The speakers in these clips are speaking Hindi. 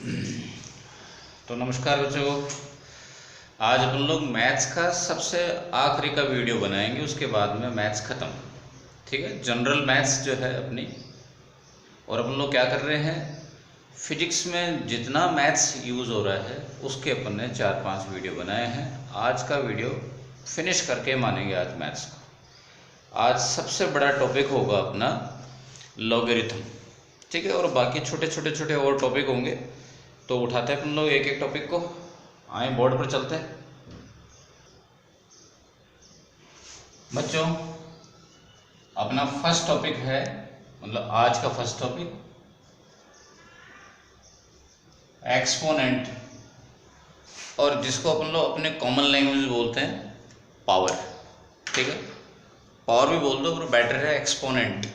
तो नमस्कार बच्चों, आज अपन लोग मैथ्स का सबसे आखिरी का वीडियो बनाएंगे, उसके बाद में मैथ्स ख़त्म। ठीक है, जनरल मैथ्स जो है अपनी। और अपन लोग क्या कर रहे हैं, फिजिक्स में जितना मैथ्स यूज़ हो रहा है उसके अपन ने 4-5 वीडियो बनाए हैं। आज का वीडियो फिनिश करके मानेंगे आज मैथ्स को। आज सबसे बड़ा टॉपिक होगा अपना लॉगरिथम। ठीक है, और बाकी छोटे और टॉपिक होंगे, तो उठाते हैं अपन लोग एक एक टॉपिक को। आए बोर्ड पर चलते हैं बच्चों। अपना फर्स्ट टॉपिक है, मतलब आज का फर्स्ट टॉपिक एक्सपोनेंट, और जिसको अपन लोग अपने कॉमन लैंग्वेज में बोलते हैं पावर। ठीक है, पावर भी बोल दो पर बेटर है एक्सपोनेंट।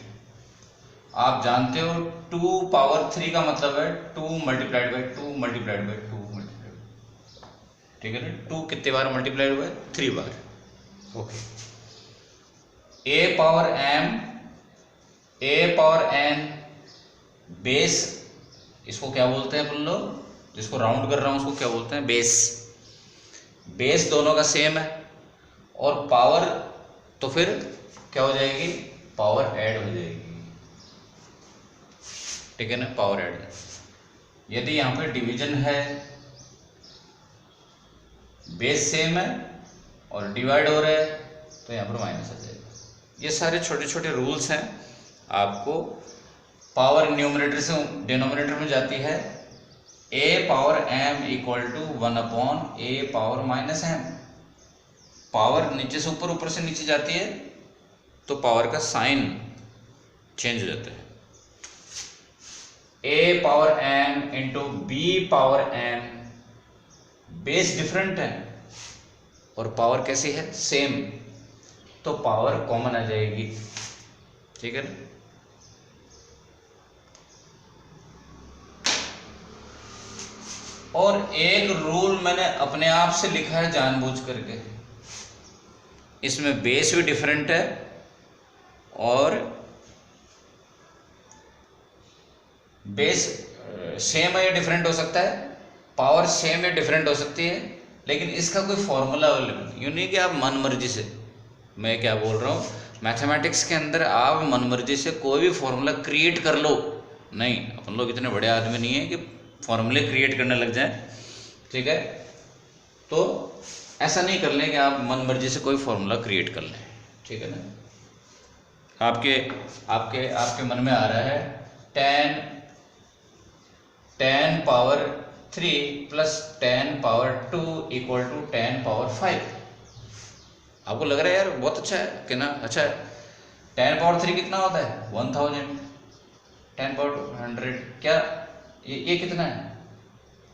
आप जानते हो 2 पावर 3 का मतलब है 2 multiplied by 2 multiplied by 2 multiplied. ठीक है ना, 2 कितने बार मल्टीप्लाइड हुआ है? 3 बार। ओके, ए पावर एन बेस, इसको क्या बोलते हैं अपन लोग? जिसको राउंड कर रहा हूं उसको क्या बोलते हैं? बेस। बेस दोनों का सेम है, और पावर तो फिर क्या हो जाएगी? पावर ऐड हो जाएगी। ठीक है ना, पावर ऐड। यदि यहाँ पे डिवीजन है, बेस सेम है और डिवाइड हो रहा है, तो यहाँ पर माइनस आ जाएगा। ये सारे छोटे रूल्स हैं। आपको पावर न्यूमरेटर से डिनोमिनेटर में जाती है, a power m equal to 1 a power minus m. Power नीचे से ऊपर, ऊपर से नीचे जाती है, तो पावर का साइन चेंज हो जाता है। A power m into b power m, base different है और पावर कैसी है? सेम, तो पावर कॉमन आ जाएगी। ठीक है ना। और एक रूल मैंने अपने आप से लिखा है जानबूझ करके, इसमें बेस भी डिफरेंट है और बेस सेम है या डिफरेंट हो सकता है, पावर सेम या डिफरेंट हो सकती है, लेकिन इसका कोई फॉर्मूला अवेलेबल यूँ नहीं कि आप मन मर्जी से। मैं क्या बोल रहा हूँ, मैथमेटिक्स के अंदर आप मन मर्जी से कोई भी फॉर्मूला क्रिएट कर लो। नहीं, अपन लोग इतने बड़े आदमी नहीं है कि फॉर्मूले क्रिएट करने लग जाएं। ठीक है, तो ऐसा नहीं कर लें कि आप मन मर्जी से कोई फॉर्मूला क्रिएट कर लें। ठीक है ना। आपके मन में आ रहा है 10 power 3 plus 10 power 2 equal to 10 power 5। आपको लग रहा है यार बहुत अच्छा है कि ना? अच्छा है। 10 पावर 3 कितना होता है? 1000। 10 पावर 100 क्या ये कितना है?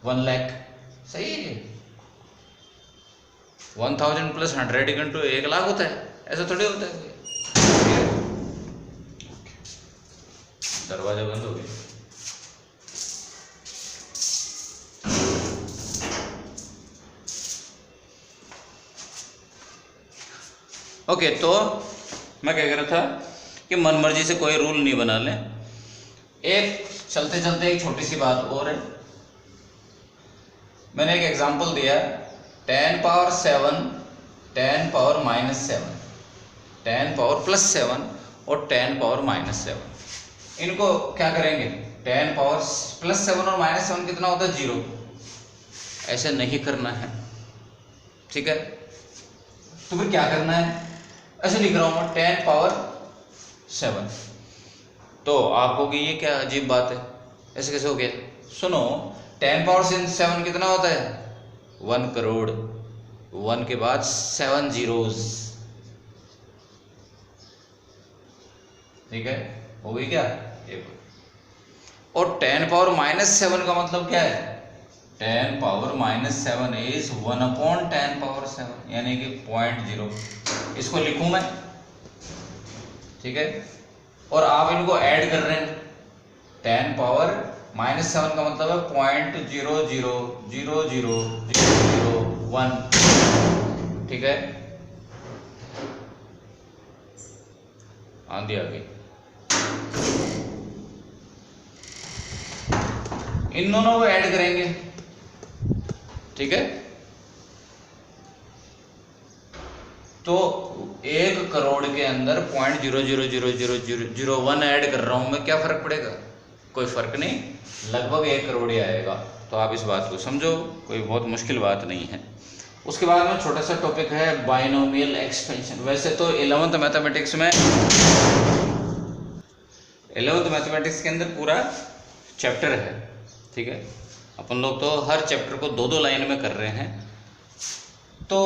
1 लाख। सही है। 1000 प्लस 100 इक्वल टू 1 लाख होता है। ऐसा थोड़ी होता है। दरवाजा बंद हो गया। ओके, तो मैं क्या कह रहा था कि मन मर्जी से कोई रूल नहीं बना लें। एक चलते चलते एक छोटी सी बात और है। मैंने एक एग्जांपल दिया 10 power 7, 10 power minus 7, 10 power plus 7 और 10 पावर माइनस 7। इनको क्या करेंगे? 10 पावर प्लस 7 और माइनस 7 कितना होता है? 0। ऐसे नहीं करना है। ठीक है, तो फिर क्या करना है? ऐसे लिख रहा हूं मैं 10 पावर 7। तो आप कहोगे ये क्या अजीब बात है, ऐसे कैसे हो गया? सुनो, 10 पावर 7 कितना होता है? 1 करोड़। 1 के बाद 7 zeros। ठीक है, हो गई क्या? और 10 पावर माइनस 7 का मतलब क्या है? 10 पावर माइनस 7 इज 1/10 पावर 7, यानी कि 0.0। इसको लिखूं मैं। ठीक है, और आप इनको ऐड कर रहे हैं। 10 पावर माइनस 7 का मतलब है 0.0000001। ठीक है, आंधी आ गई। इन दोनों को ऐड करेंगे, ठीक है। तो 1 करोड़ के अंदर 0.0000001 ऐड कर रहा हूं मैं, क्या फर्क पड़ेगा? कोई फर्क नहीं, लगभग 1 करोड़ ही आएगा। तो आप इस बात को समझो, कोई बहुत मुश्किल बात नहीं है। उसके बाद में छोटा सा टॉपिक है बाइनोमियल एक्सपेंशन। वैसे तो 11th मैथमेटिक्स के अंदर पूरा चैप्टर है, ठीक है। अपन लोग तो हर चैप्टर को 2-2 लाइन में कर रहे हैं। तो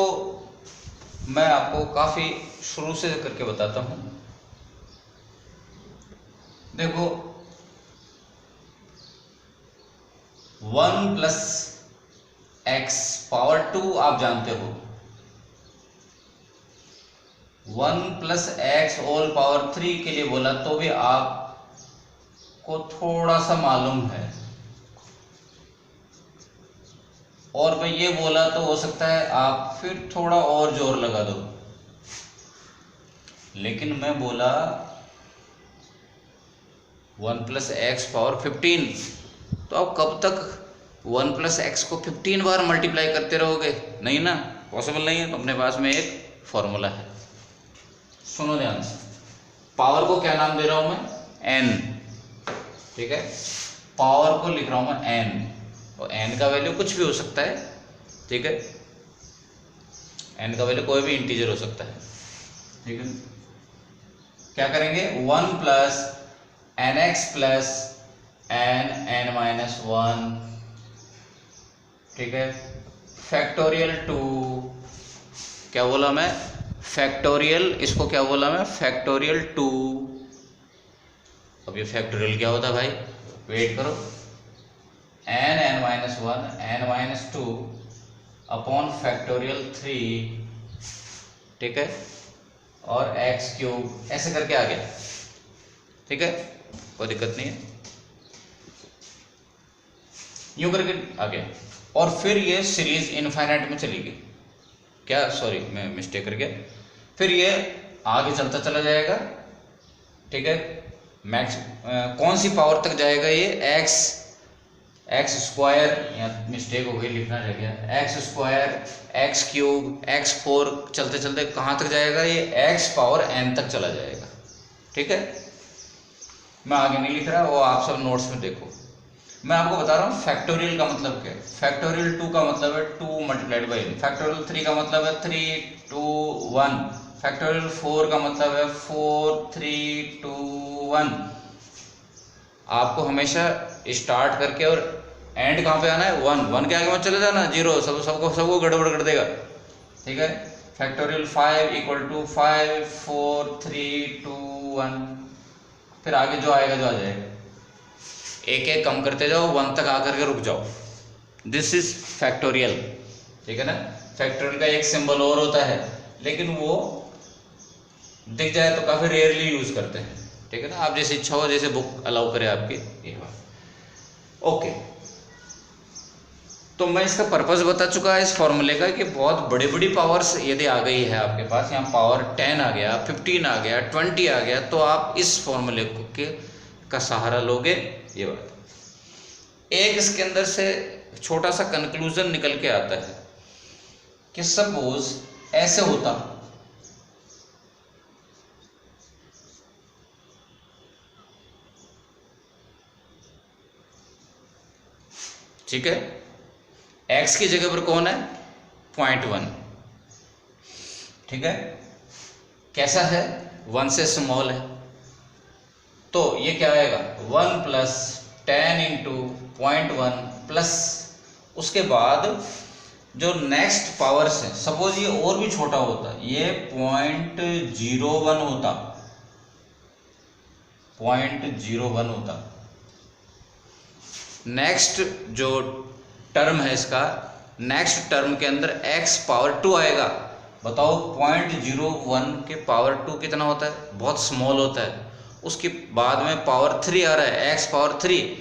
मैं आपको काफ़ी शुरू से करके बताता हूँ। देखो 1 + x पावर 2 आप जानते हो, 1 + x होल पावर 3 के लिए बोला तो भी आपको थोड़ा सा मालूम है, और मैं ये बोला तो हो सकता है आप फिर थोड़ा और जोर लगा दो। लेकिन मैं बोला 1 + x पावर 15, तो आप कब तक 1 + x को 15 बार मल्टीप्लाई करते रहोगे? नहीं ना, पॉसिबल नहीं है। तो अपने पास में एक फॉर्मूला है, सुनो ध्यान से। पावर को क्या नाम दे रहा हूं मैं? n, ठीक है। पावर को लिख रहा हूं मैं n, और n का वैल्यू कुछ भी हो सकता है, ठीक है। n का वैल्यू कोई भी इंटीजर हो सकता है, ठीक है। क्या करेंगे? 1 + nx + n(n-1), ठीक है। फैक्टोरियल 2, क्या बोला मैं? फैक्टोरियल, इसको क्या बोला मैं? फैक्टोरियल 2। अब ये फैक्टोरियल क्या होता है भाई? वेट करो। n(n-1), n-2 अपॉन फैक्टोरियल 3, ठीक है, और x³ ऐसे करके आ गया, ठीक है, कोई दिक्कत नहीं है, यूं करके आ गया। और फिर ये सीरीज इनफाइनाइट में चली गई। क्या, सॉरी मैं मिस्टेक कर गया। फिर ये आगे चलता चला जाएगा, ठीक है। मैक्स कौन सी पावर तक जाएगा ये? x², या मिस्टेक हो गई, लिखना रह गया, x², x³ x4, चलते चलते कहाँ तक जाएगा ये? x पावर n तक चला जाएगा, ठीक है। मैं आगे नहीं लिख रहा, वो आप सब नोट्स में देखो। मैं आपको बता रहा हूँ फैक्टोरियल का मतलब क्या है। फैक्टोरियल 2 का मतलब है 2 × n, फैक्टोरियल 3 का मतलब है 3, 2, 1, फैक्टोरियल 4 का मतलब है 4, 3, 2, 1। आपको हमेशा स्टार्ट करके और एंड कहाँ पे आना है? 1 के आगे मत चले जाना, 0, सबको गड़बड़ कर देगा, ठीक है। फैक्टोरियल 5 = 5, 4, 3, 2, 1, फिर आगे जो आएगा जो आ जाएगा। एक एक कम करते जाओ, 1 तक आकर के रुक जाओ। दिस इज फैक्टोरियल, ठीक है ना। फैक्टोरियल का एक सिंबल और होता है, लेकिन वो दिख जाए तो काफी रेयरली यूज करते हैं, ठीक है ना। आप जैसे इच्छा हो, जैसे बुक अलाउ करे आपकी, ये बात ओके। तो मैं इसका पर्पस बता चुका है इस फॉर्मूले का, कि बहुत बड़ी बड़ी पावर्स यदि आ गई है आपके पास, यहाँ पावर 10 आ गया, 15 आ गया, 20 आ गया, तो आप इस फॉर्मूले का सहारा लोगे, ये बात। एक इसके अंदर से छोटा सा कंक्लूजन निकल के आता है कि सपोज ऐसे होता, ठीक है, x की जगह पर कौन है? 0.1, ठीक है। कैसा है? 1 से स्मॉल है, तो ये क्या आएगा? 1 + 10 × 0.1 प्लस उसके बाद जो नेक्स्ट पावर्स है, सपोज ये और भी छोटा होता, ये 0.01 होता, 0.01 होता। नेक्स्ट जो टर्म है इसका, नेक्स्ट टर्म के अंदर x पावर 2 आएगा। बताओ 0.01 के पावर 2 कितना होता है? बहुत स्मॉल होता है। उसके बाद में पावर 3 आ रहा है, x पावर 3,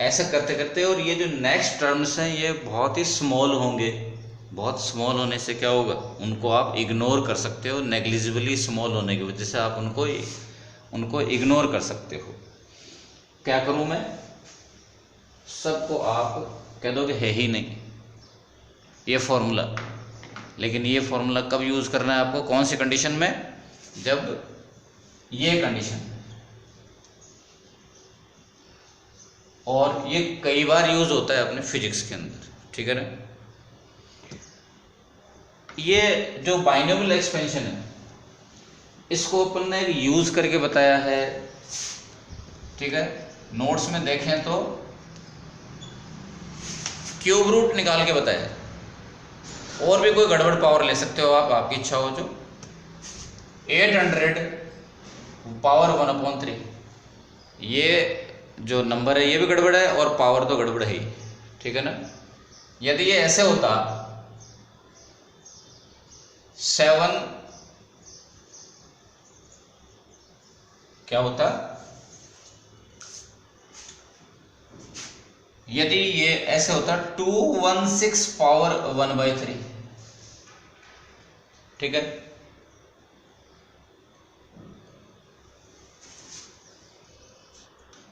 ऐसे करते करते, और ये जो नेक्स्ट टर्म्स हैं ये बहुत ही स्मॉल होंगे। बहुत स्मॉल होने से क्या होगा? उनको आप इग्नोर कर सकते हो, नेग्लिजिबली स्मॉल होने की वजह से आप उनको इग्नोर कर सकते हो। क्या करूं मैं? सबको आप कह दोगे है ही नहीं ये फॉर्मूला। लेकिन ये फॉर्मूला कब यूज़ करना है आपको, कौन सी कंडीशन में, जब ये कंडीशन, और ये कई बार यूज़ होता है अपने फिजिक्स के अंदर, ठीक है ना। ये जो बाइनोमियल एक्सपेंशन है इसको अपन ने यूज़ करके बताया है, ठीक है। नोट्स में देखें तो क्यूब रूट निकाल के बताया है, और भी कोई गड़बड़ पावर ले सकते हो आप, आपकी इच्छा हो जो। 800 पावर 1/3, ये जो नंबर है ये भी गड़बड़ है और पावर तो गड़बड़ है ही, ठीक है ना। यदि ये ऐसे होता 7 क्या होता, यदि ये ऐसे होता 216 पावर 1/3, ठीक है।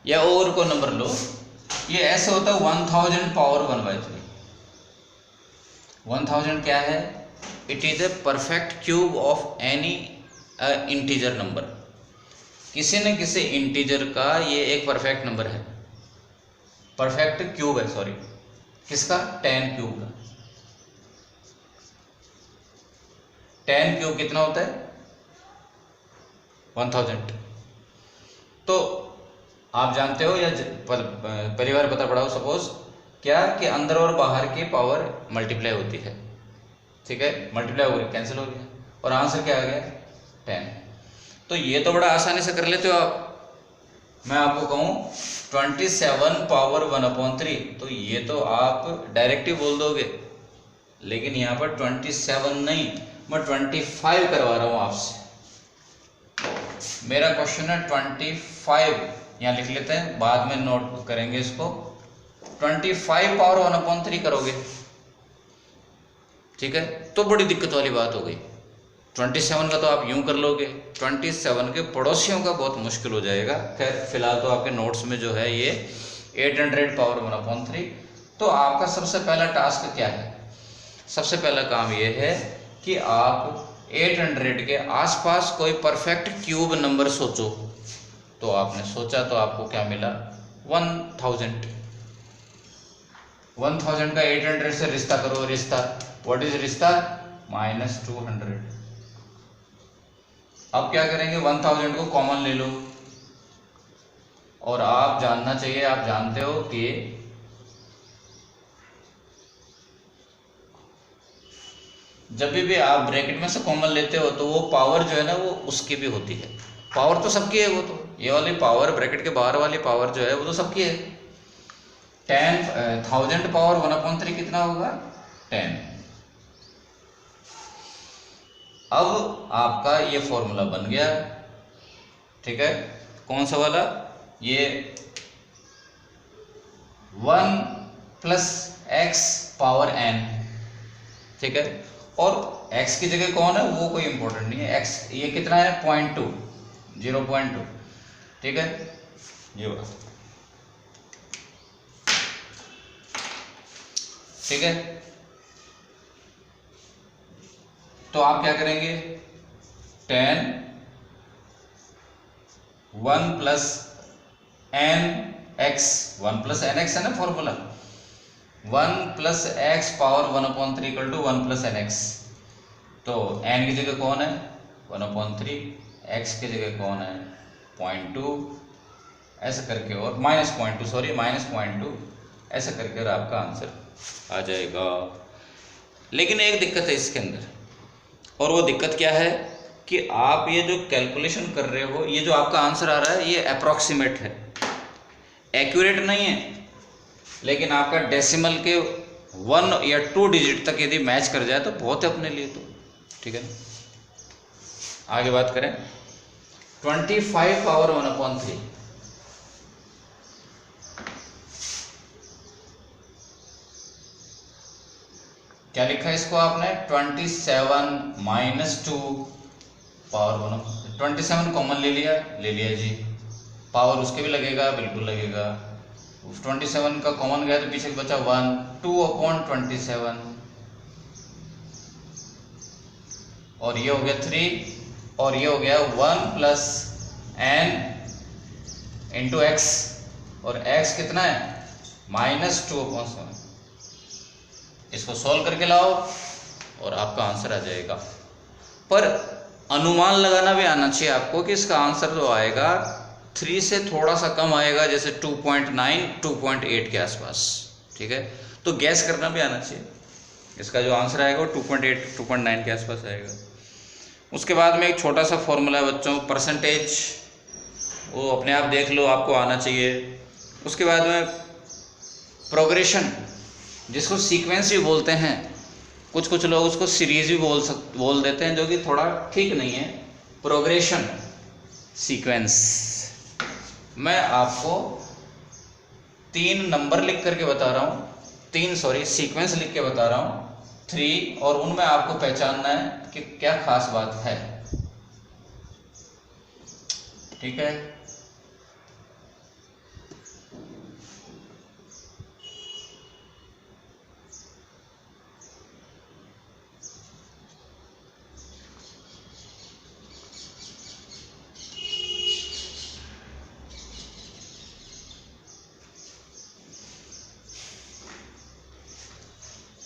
या और को नंबर लो, ये ऐसे होता 1000 पावर 1/3। 1000 क्या है, it is a perfect cube of any integer number. किसी न किसी इंटीजर का ये एक परफेक्ट नंबर है, परफेक्ट क्यूब है, सॉरी किसका, 10 क्यूब का। 10 क्यूब कितना होता है, 1000। तो आप जानते हो या पहली बार पता पड़ा हो सपोज क्या, कि अंदर और बाहर की पावर मल्टीप्लाई होती है, ठीक है, मल्टीप्लाई हो गई, कैंसिल हो गया, और आंसर क्या आ गया 10। तो ये तो बड़ा आसानी से कर लेते हो आप। मैं आपको कहूँ 27 पावर 1/3, तो ये तो आप डायरेक्ट ही बोल दोगे, लेकिन यहाँ पर 27 नहीं, मैं 25 करवा रहा हूँ आपसे। मेरा क्वेश्चन है 25, यहाँ लिख लेते हैं, बाद में नोट करेंगे इसको। 25 पावर 1/3 करोगे, ठीक है, तो बड़ी दिक्कत वाली बात हो गई। 27 का तो आप यूं कर लोगे, 27 के पड़ोसियों का बहुत मुश्किल हो जाएगा। खैर फिलहाल तो आपके नोट्स में जो है ये 800 पावर 1/3। तो आपका सबसे पहला टास्क क्या है, सबसे पहला काम ये है कि आप 800 के आसपास कोई परफेक्ट क्यूब नंबर सोचो। तो आपने सोचा तो आपको क्या मिला, 1000। 1000 का 800 से रिश्ता करो, रिश्ता व्हाट इज रिश्ता, -200। अब क्या करेंगे, 1000 को कॉमन ले लो, और आप जानना चाहिए, आप जानते हो कि जब भी आप ब्रैकेट में से कॉमन लेते हो तो वो पावर जो है ना वो उसकी भी होती है। पावर तो सबकी है, वो तो ये वाली पावर ब्रैकेट के बाहर वाली पावर जो है वो तो सबकी है। 1000 पावर 1/3 कितना होगा, 10। अब आपका ये फॉर्मूला बन गया, ठीक है। कौन सा वाला, ये 1 + x पावर n, ठीक है। और x की जगह कौन है वो कोई इंपॉर्टेंट नहीं है, x ये कितना है 0.2, ठीक है, ये वाला, ठीक है। तो आप क्या करेंगे, 10 1 + nx, 1 + nx है ना फॉर्मूला, 1 + x पावर 1/3 = 1 + nx। तो n की जगह कौन है 1/3, x की जगह कौन है 0.2, ऐसा करके, और -0.2 ऐसा करके, और आपका आंसर आ जाएगा। लेकिन एक दिक्कत है इसके अंदर, और वो दिक्कत क्या है कि आप ये जो कैलकुलेशन कर रहे हो, ये जो आपका आंसर आ रहा है ये अप्रॉक्सीमेट है, एक्यूरेट नहीं है। लेकिन आपका डेसिमल के 1 या 2 डिजिट तक यदि मैच कर जाए तो बहुत है अपने लिए, तो ठीक है। आगे बात करें, 25 पावर 1/3, क्या लिखा है इसको आपने, 27 - 2 पावर 1। 27 कॉमन ले लिया जी, पावर उसके भी लगेगा, बिल्कुल लगेगा, 27 का कॉमन गया तो पीछे बचा 1, 2/27 और ये हो गया 3 और ये हो गया 1 प्लस n इंटू एक्स और x कितना है -2/7। इसको सॉल्व करके लाओ और आपका आंसर आ जाएगा। पर अनुमान लगाना भी आना चाहिए आपको कि इसका आंसर जो आएगा 3 से थोड़ा सा कम आएगा, जैसे 2.9 2.8 के आसपास। ठीक है, तो गैस करना भी आना चाहिए। इसका जो आंसर आएगा वो 2.8 2.9 के आसपास आएगा। उसके बाद में एक छोटा सा फॉर्मूला है बच्चों, परसेंटेज, वो अपने आप देख लो, आपको आना चाहिए। उसके बाद में प्रोग्रेशन, जिसको सीक्वेंस भी बोलते हैं, कुछ लोग उसको सीरीज भी बोल देते हैं, जो कि थोड़ा ठीक नहीं है। प्रोग्रेशन, सीक्वेंस, मैं आपको 3 नंबर लिख करके बता रहा हूँ, 3 सीक्वेंस लिख के बता रहा हूँ 3, और उनमें आपको पहचानना है कि क्या खास बात है। ठीक है,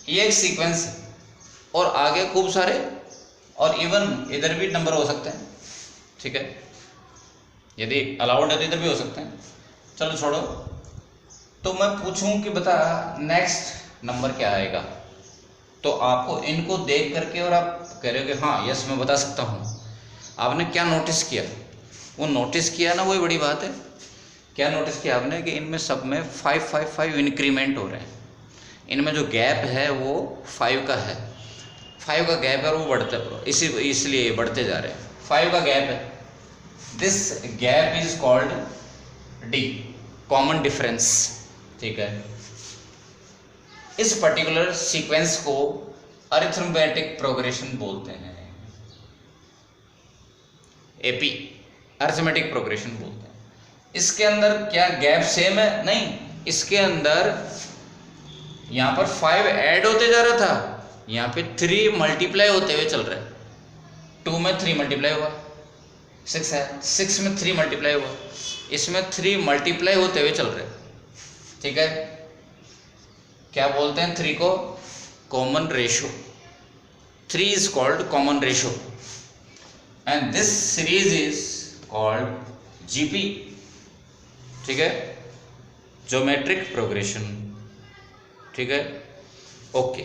ये एक सीक्वेंस है और आगे खूब सारे और इवन इधर भी नंबर हो सकते हैं। ठीक है, यदि अलाउड है तो इधर भी हो सकते हैं। चलो छोड़ो, तो मैं पूछूं कि बता नेक्स्ट नंबर क्या आएगा, तो आपको इनको देख करके और आप कह रहे हो कि हाँ यस मैं बता सकता हूँ। आपने क्या नोटिस किया, वो नोटिस किया ना, वही बड़ी बात है। क्या नोटिस किया आपने कि इनमें सब में 5 5 5 इंक्रीमेंट हो रहे हैं। इनमें जो गैप है वो 5 का है, 5 का गैप है और वो बढ़ते, इसलिए बढ़ते जा रहे हैं। 5 का गैप है, this gap is called D, common difference. ठीक है, इस पर्टिकुलर सीक्वेंस को अरिथमेटिक प्रोग्रेशन बोलते हैं, एपी, अरिथमेटिक प्रोग्रेशन बोलते हैं। इसके अंदर क्या गैप सेम है? नहीं, इसके अंदर यहाँ पर 5 ऐड होते जा रहा था, यहाँ पे 3 मल्टीप्लाई होते हुए चल रहा है। 2 में 3 मल्टीप्लाई हुआ, 6 है, 6 में 3 मल्टीप्लाई हुआ, इसमें 3 मल्टीप्लाई होते हुए चल रहे। ठीक है, क्या बोलते हैं 3 को? Common ratio. 3 is called common ratio and this series is called GP. ठीक है, ज्योमेट्रिक प्रोग्रेशन। ठीक है, ओके।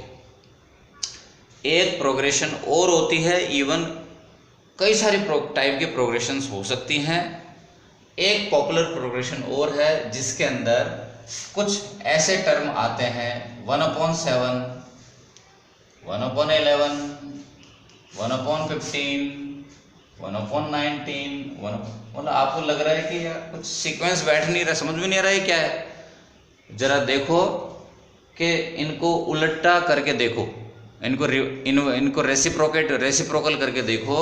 एक प्रोग्रेशन और होती है, इवन कई सारी टाइप के प्रोग्रेशंस हो सकती हैं। एक पॉपुलर प्रोग्रेशन और है जिसके अंदर कुछ ऐसे टर्म आते हैं 1/7, 1/11, 1/15, 1/19, मतलब आपको लग रहा है कि यार कुछ सीक्वेंस बैठ नहीं रहा, समझ में नहीं आ रहा है क्या है। जरा देखो कि इनको उलटा करके देखो, इनको रेसिप्रोकल करके देखो,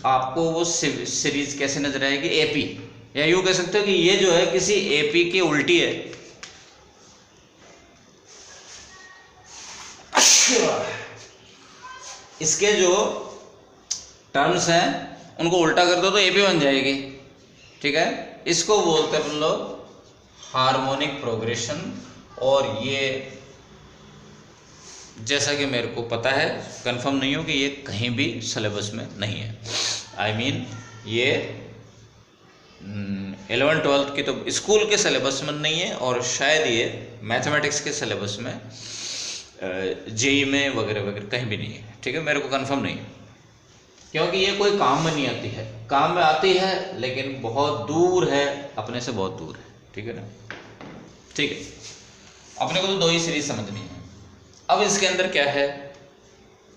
आपको वो सीरीज कैसे नजर आएगी? एपी, या यूं कह सकते हो कि ये जो है किसी एपी की उल्टी है। इसके जो टर्म्स हैं उनको उल्टा कर दो तो एपी बन जाएगी। ठीक है, इसको बोलते हैं हम लोग हार्मोनिक प्रोग्रेशन। और ये जैसा कि मेरे को पता है, कंफर्म नहीं हो कि ये कहीं भी सिलेबस में नहीं है। आई मीन ये 11th 12th की तो स्कूल के सिलेबस में नहीं है, और शायद ये मैथमेटिक्स के सिलेबस में जेई में वगैरह वगैरह कहीं भी नहीं है। ठीक है, मेरे को कंफर्म नहीं है, क्योंकि ये कोई काम में नहीं आती है। काम में आती है लेकिन बहुत दूर है, अपने से बहुत दूर है। ठीक है ना? ठीक है, अपने को तो 2 ही सीरीज समझनी है। अब इसके अंदर क्या है?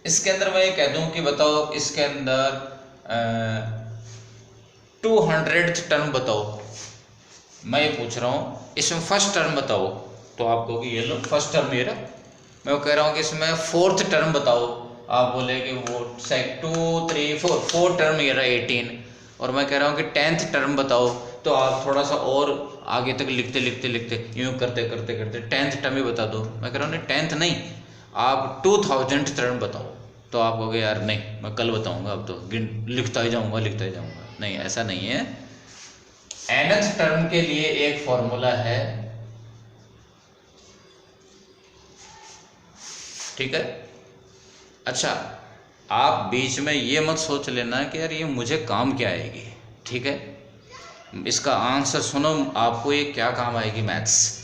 इसके अंदर मैं ये कह दूं कि बताओ इसके अंदर 200th टर्म बताओ। मैं ये पूछ रहा हूँ इसमें फर्स्ट टर्म बताओ, तो आप कहोगे ये लो फर्स्ट टर्म मेरा। मैं वो कह रहा हूँ कि इसमें 4th टर्म बताओ, आप बोले कि वो 2 3 4 टर्म मेरा 18। और मैं कह रहा हूँ कि 10th टर्म बताओ, तो आप थोड़ा सा और आगे तक लिखते लिखते लिखते यूँ करते करते करते 10th टर्म ही बता दो। मैं कह रहा हूँ नहीं 10th नहीं, आप 2000th टर्म बताओ। तो आप कहोगे यार नहीं मैं कल बताऊँगा, अब तो लिखता ही जाऊँगा लिखता ही जाऊँगा। नहीं, ऐसा नहीं है। nth टर्म के लिए एक फॉर्मूला है, ठीक है। अच्छा, आप बीच में ये मत सोच लेना कि यार ये मुझे काम क्या आएगी, ठीक है। इसका आंसर सुनो, आपको ये क्या काम आएगी मैथ्स।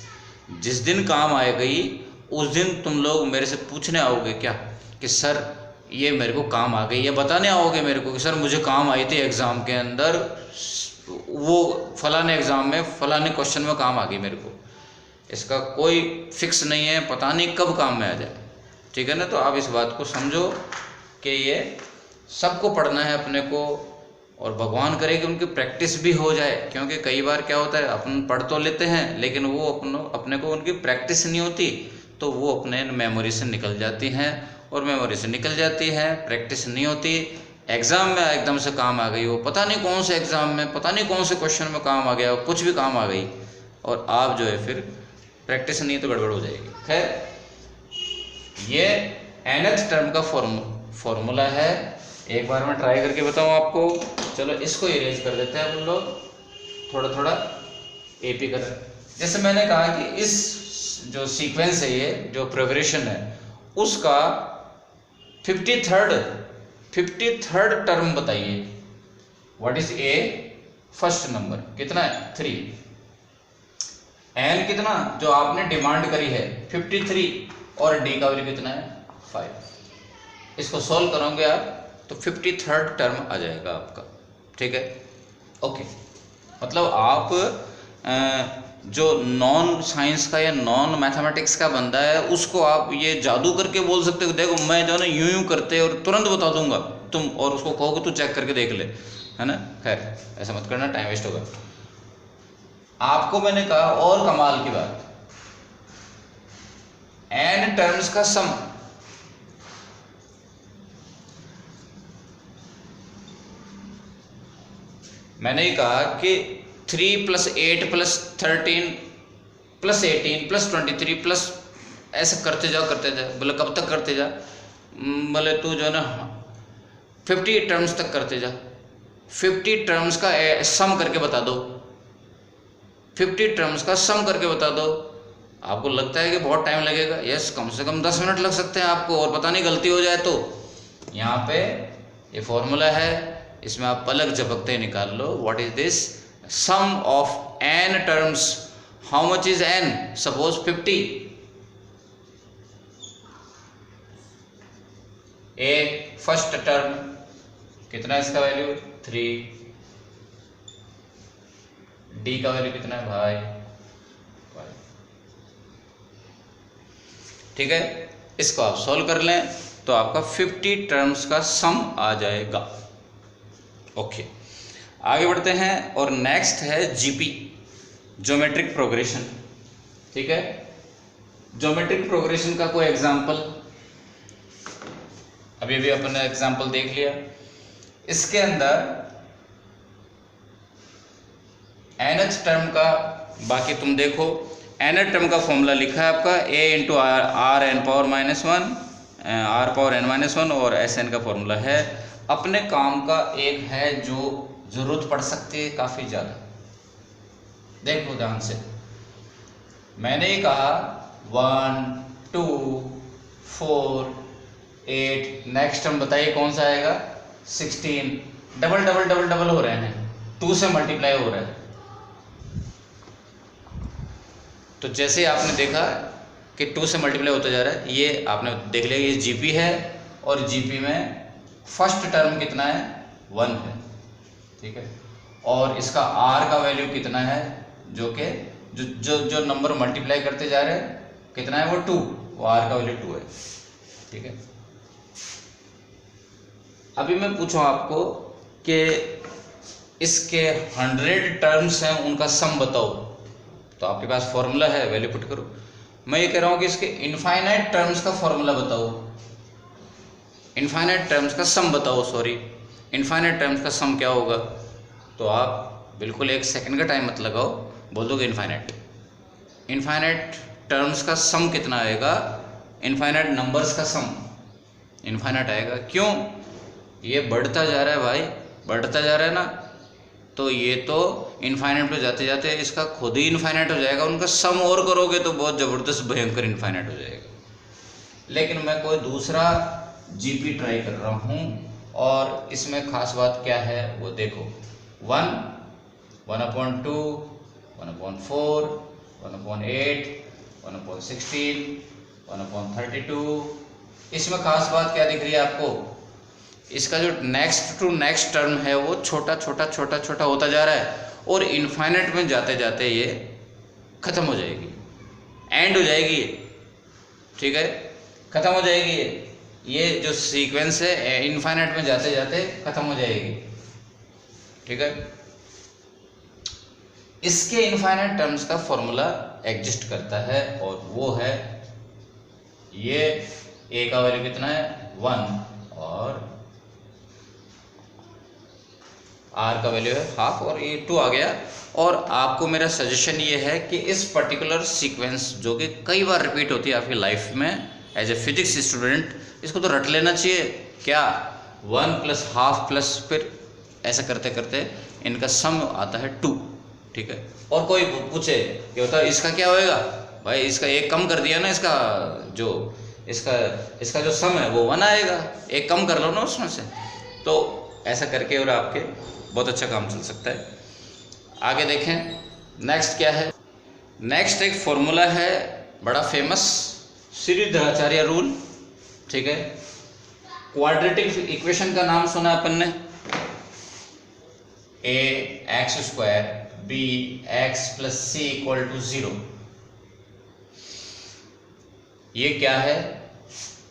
जिस दिन काम आएगी उस दिन तुम लोग मेरे से पूछने आओगे क्या कि सर ये मेरे को काम आ गई, या बताने आओगे मेरे को कि सर मुझे काम आई थी एग्ज़ाम के अंदर, वो फलाने एग्ज़ाम में फलाने क्वेश्चन में काम आ गई मेरे को। इसका कोई फिक्स नहीं है, पता नहीं कब काम में आ जाए, ठीक है ना। तो आप इस बात को समझो कि ये सबको पढ़ना है अपने को, और भगवान करे कि उनकी प्रैक्टिस भी हो जाए। क्योंकि कई बार क्या होता है, अपन पढ़ तो लेते हैं लेकिन वो अपने को उनकी प्रैक्टिस नहीं होती, तो वो अपने मेमोरी से निकल जाती हैं, और मेमोरी से निकल जाती है, प्रैक्टिस नहीं होती, एग्ज़ाम में एकदम से काम आ गई, वो पता नहीं कौन से एग्ज़ाम में पता नहीं कौन से क्वेश्चन में काम आ गया, कुछ भी काम आ गई, और आप जो है फिर प्रैक्टिस नहीं तो गड़बड़ हो जाएगी। खैर, ये nth टर्म का फॉर्मूला है। एक बार मैं ट्राई करके बताऊँ आपको। चलो इसको इरेज कर देते हैं अपन लोग, थोड़ा थोड़ा AP कर। जैसे मैंने कहा कि इस जो सीक्वेंस है, ये जो प्रोग्रेशन है, उसका 53rd टर्म बताइए। What is A first number कितना है 3, N कितना जो आपने डिमांड करी है 53, और D का वैल्यू कितना है 5। इसको सॉल्व करोगे आप तो 53rd टर्म आ जाएगा आपका, ठीक है। ओके, मतलब आप जो नॉन साइंस का या नॉन मैथमेटिक्स का बंदा है उसको आप ये जादू करके बोल सकते हो, देखो मैं जो है ना यूं यूं करते और तुरंत बता दूंगा तुम, और उसको कहोगे तू चेक करके देख ले, है ना। खैर ऐसा मत करना, टाइम वेस्ट होगा। आपको मैंने कहा और कमाल की बात, n टर्म्स का सम, मैंने ही कहा कि 3 + 8 + 13 + 18 + 23 प्लस ऐसे करते जा बोले कब तक करते जा, बोले तू जो है ना 50 टर्म्स तक करते जा। 50 टर्म्स का सम करके बता दो, 50 टर्म्स का सम करके बता दो। आपको लगता है कि बहुत टाइम लगेगा? यस, कम से कम 10 मिनट लग सकते हैं आपको, और पता नहीं गलती हो जाए तो। यहाँ पे ये फॉर्मूला है, इसमें आप पलक झपकते निकाल लो। What is this? Sum of n terms. How much is n? Suppose 50। A first term कितना है, इसका वैल्यू 3। डी का वैल्यू कितना है भाई 5, ठीक है। इसको आप सॉल्व कर लें तो आपका 50 टर्म्स का सम आ जाएगा। ओके, आगे बढ़ते हैं, और नेक्स्ट है जीपी, ज्योमेट्रिक प्रोग्रेशन, ठीक है। ज्योमेट्रिक प्रोग्रेशन का कोई एग्जांपल, अभी भी अपन ने एग्जांपल देख लिया। इसके अंदर nth टर्म का, बाकी तुम देखो nth टर्म का फॉर्मूला लिखा है आपका a × r n power -1 r power n-1, और Sn का फॉर्मूला है। अपने काम का एक है जो जरूरत पड़ सकती है काफ़ी ज़्यादा। देखो ध्यान से, मैंने ही कहा 1 2 4 8, नेक्स्ट टर्म बताइए कौन सा आएगा 16। डबल डबल डबल डबल हो रहे हैं, 2 से मल्टीप्लाई हो रहा है। तो जैसे आपने देखा कि 2 से मल्टीप्लाई होता जा रहा है, ये आपने देख लिया ये जीपी है, और जीपी में फर्स्ट टर्म कितना है 1 है, ठीक है। और इसका r का वैल्यू कितना है, जो कि जो नंबर मल्टीप्लाई करते जा रहे हैं कितना है वो 2, वो r का वैल्यू 2 है, ठीक है। अभी मैं पूछूं आपको कि इसके 100 टर्म्स हैं, उनका सम बताओ, तो आपके पास फॉर्मूला है, वैल्यू पुट करो। मैं ये कह रहा हूँ कि इसके इनफाइनाइट टर्म्स का फॉर्मूला बताओ, इनफाइनाइट टर्म्स का सम बताओ, सॉरी इनफाइनाइट टर्म्स का सम क्या होगा। तो आप बिल्कुल 1 सेकंड का टाइम मत लगाओ, बोल दोगे इनफाइनाइट। इनफाइनाइट टर्म्स का सम कितना आएगा, इनफाइनाइट नंबर्स का सम इनफाइनाइट आएगा। क्यों, ये बढ़ता जा रहा है भाई, बढ़ता जा रहा है ना, तो ये तो इनफाइनाइट पे जाते जाते इसका खुद ही इनफाइनाइट हो जाएगा। उनका सम और करोगे तो बहुत ज़बरदस्त भयंकर इनफाइनाइट हो जाएगा। लेकिन मैं कोई दूसरा जीपी ट्राई कर रहा हूँ, और इसमें खास बात क्या है वो देखो। 1, 1/2, 1/4, 1/8, 1/16, 1/32। इसमें खास बात क्या दिख रही है आपको, इसका जो नेक्स्ट टू नेक्स्ट टर्म है वो छोटा छोटा छोटा छोटा होता जा रहा है, और इनफाइनाइट में जाते जाते ये खत्म हो जाएगी, एंड हो जाएगी, ठीक है, खत्म हो जाएगी। ये जो सीक्वेंस है इनफाइनाइट में जाते जाते खत्म हो जाएगी, ठीक है। इसके इनफाइनाइट टर्म्स का फॉर्मूला एग्जिस्ट करता है, और वो है ये ए का वैल्यू कितना है 1, और आर का वैल्यू है हाफ, और ये 2 आ गया। और आपको मेरा सजेशन ये है कि इस पर्टिकुलर सीक्वेंस जो कि कई बार रिपीट होती है आपकी लाइफ में एज ए फिजिक्स स्टूडेंट, इसको तो रट लेना चाहिए। क्या 1 + हाफ प्लस फिर ऐसा करते करते इनका सम आता है 2, ठीक है। और कोई पूछे कि बता इसका क्या होएगा, भाई इसका एक कम कर दिया ना, इसका जो सम है वो 1 आएगा, एक कम कर लो ना उसमें से, तो ऐसा करके और आपके बहुत अच्छा काम चल सकता है। आगे देखें नेक्स्ट क्या है। नेक्स्ट एक फॉर्मूला है बड़ा फेमस, श्रीधराचार्य रूल, ठीक है। क्वाड्रेटिक इक्वेशन का नाम सुना अपन ने, ax² bx + c = 0। ये क्या है,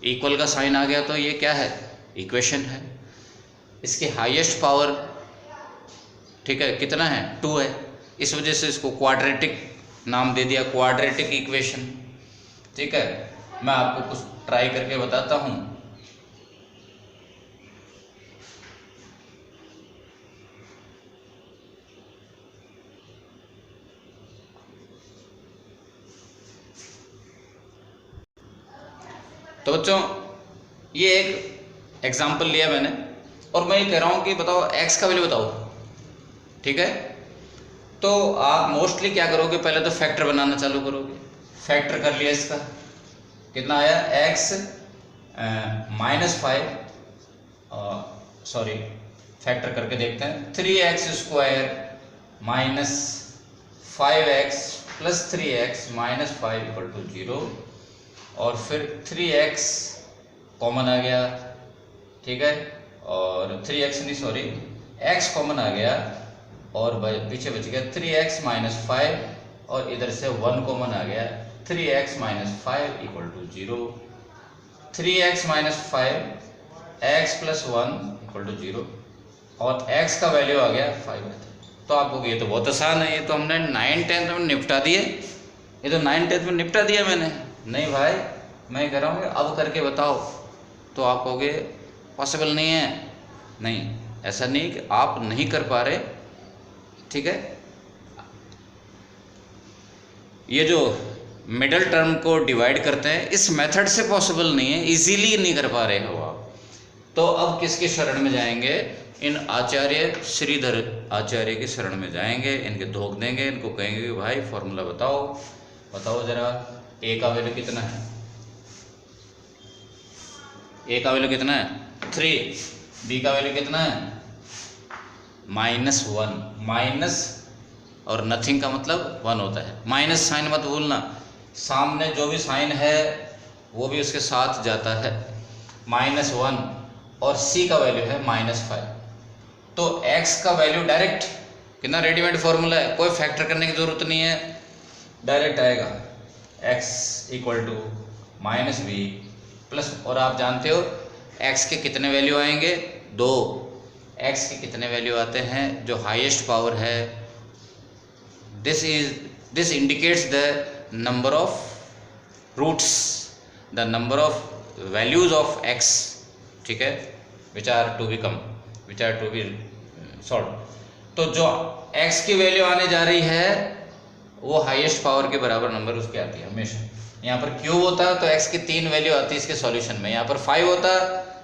इक्वल का साइन आ गया तो ये क्या है, इक्वेशन है। इसकी हाईएस्ट पावर, ठीक है, कितना है 2 है, इस वजह से इसको क्वाड्रेटिक नाम दे दिया, क्वाड्रेटिक इक्वेशन, ठीक है। मैं आपको कुछ ट्राई करके बताता हूँ। तो बच्चों ये एक एग्जाम्पल लिया मैंने, और मैं ये कह रहा हूँ कि बताओ x का वैल्यू बताओ, ठीक है। तो आप मोस्टली क्या करोगे, पहले तो फैक्टर बनाना चालू करोगे। फैक्टर कर लिया, इसका कितना आया, x -5, फैक्टर करके देखते हैं, 3x² - 5x + 3x - 5 = 0, और फिर 3x कॉमन आ गया, ठीक है, और 3x नहीं सॉरी x कॉमन आ गया, और पीछे बच गया 3x - 5, और इधर से 1 कॉमन आ गया, 3x - 5 = 0, 3x - 5 x + 1 = 0, और x का वैल्यू आ गया 5। तो आपको ये तो बहुत आसान है, ये तो हमने 9th-10th में निपटा दिए, ये तो 9th-10th में निपटा दिया मैंने। नहीं भाई, मैं कह रहा हूँ अब करके बताओ, तो आप कहोगे पॉसिबल नहीं है। नहीं, ऐसा नहीं कि आप नहीं कर पा रहे, ठीक है। ये जो मिडल टर्म को डिवाइड करते हैं इस मेथड से पॉसिबल नहीं है, इजीली नहीं कर पा रहे हो आप। तो अब किसके शरण में जाएंगे, इन आचार्य श्रीधर आचार्य के शरण में जाएंगे, इनके धोख देंगे, इनको कहेंगे कि भाई फॉर्मूला बताओ जरा, ए का वैल्यू कितना है, ए का वैल्यू कितना है 3, बी का वैल्यू कितना है -1, माइनस और नथिंग का मतलब 1 होता है, माइनस साइन मत भूलना, सामने जो भी साइन है वो भी उसके साथ जाता है, -1, और c का वैल्यू है -5। तो x का वैल्यू डायरेक्ट कितना, रेडीमेड फॉर्मूला है, कोई फैक्टर करने की जरूरत नहीं है, डायरेक्ट आएगा x = -b प्लस, और आप जानते हो x के कितने वैल्यू आएंगे, 2। x के कितने वैल्यू आते हैं, जो हाईएस्ट पावर है, this indicates the number of roots, the number of values of x, ठीक है, which are to be solve. तो जो x की वैल्यू आने जा रही है वो हाईएस्ट पावर के बराबर नंबर उसकी आती है हमेशा। यहाँ पर क्यूब होता है तो x की 3 वैल्यू आती है इसके सॉल्यूशन में। यहाँ पर 5 होता है,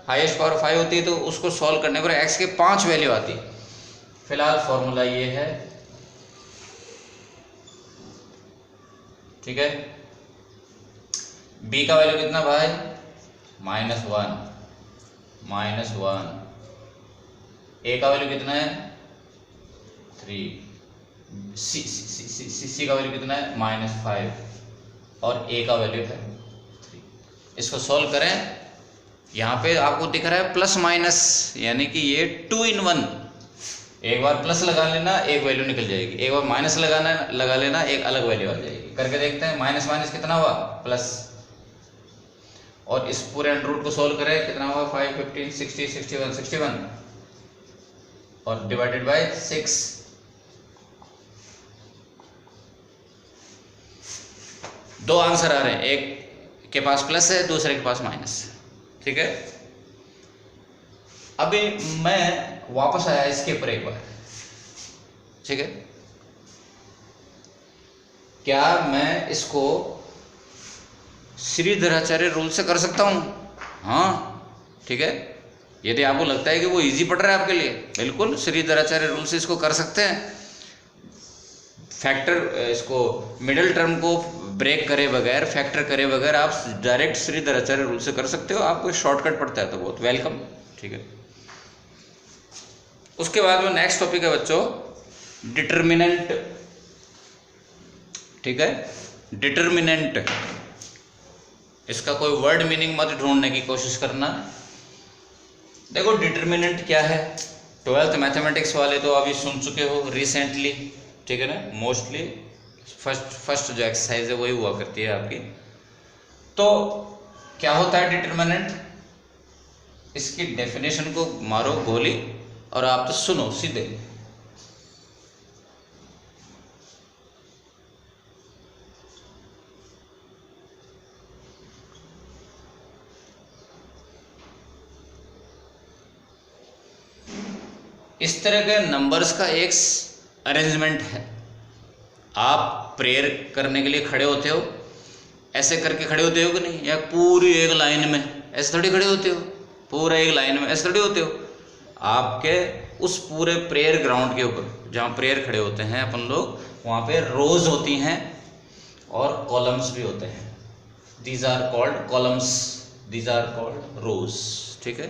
हाईएस्ट पावर 5 होती है तो उसको सॉल्व करने पर x के 5 वैल्यू आती है। फिलहाल फॉर्मूला ये है, ठीक है। b का वैल्यू कितना भाई, -1, a का वैल्यू कितना है 3, c का वैल्यू कितना है -5 और a का वैल्यू है 3। इसको सॉल्व करें, यहाँ पे आपको दिख रहा है प्लस माइनस, यानी कि ये 2 in 1। एक बार प्लस लगा लेना एक वैल्यू निकल जाएगी, एक बार माइनस लगा लेना एक अलग वैल्यू आ जाएगी। करके देखते हैं, माइनस माइनस कितना हुआ प्लस, और इस पूरे अंडर रूट को सोल्व करें कितना हुआ 5, 15, 60, 61, 61 और डिवाइडेड बाय 6। दो आंसर आ रहे हैं, एक के पास प्लस है दूसरे के पास माइनस है, ठीक है। अभी मैं वापस आया इसके ऊपर एक बार, ठीक है। क्या मैं इसको श्रीधराचार्य रूल से कर सकता हूं? हाँ, ठीक है। यदि आपको लगता है कि वो इजी पड़ रहा है आपके लिए, बिल्कुल श्रीधराचार्य रूल से इसको कर सकते हैं। फैक्टर, इसको मिडिल टर्म को ब्रेक करे बगैर, फैक्टर करे बगैर आप डायरेक्ट श्रीधराचार्य रूल से कर सकते हो। आपको शॉर्टकट पड़ता है तो बहुत वेलकम, ठीक है। उसके बाद में नेक्स्ट टॉपिक है बच्चों डिटर्मिनेंट, ठीक है। डिटर्मिनेंट, इसका कोई वर्ड मीनिंग मत ढूंढने की कोशिश करना। देखो डिटर्मिनेंट क्या है, 12th मैथमेटिक्स वाले तो अभी सुन चुके हो रिसेंटली, ठीक है ना। मोस्टली फर्स्ट जो एक्सरसाइज है वही हुआ करती है आपकी। तो क्या होता है डिटर्मिनेंट, इसकी डेफिनेशन को मारो गोली और आप तो सुनो सीधे। इस तरह के नंबर्स का एक अरेंजमेंट है। आप प्रेयर करने के लिए खड़े होते हो, ऐसे करके खड़े होते हो कि नहीं, या पूरी एक लाइन में ऐसे थोड़ी खड़े होते हो, पूरा एक लाइन में ऐसे थोड़ी होते हो। आपके उस पूरे प्रेयर ग्राउंड के ऊपर जहाँ प्रेयर खड़े होते हैं अपन लोग, वहाँ पे रोज होती हैं और कॉलम्स भी होते हैं। These are called columns, these are called rows, ठीक है।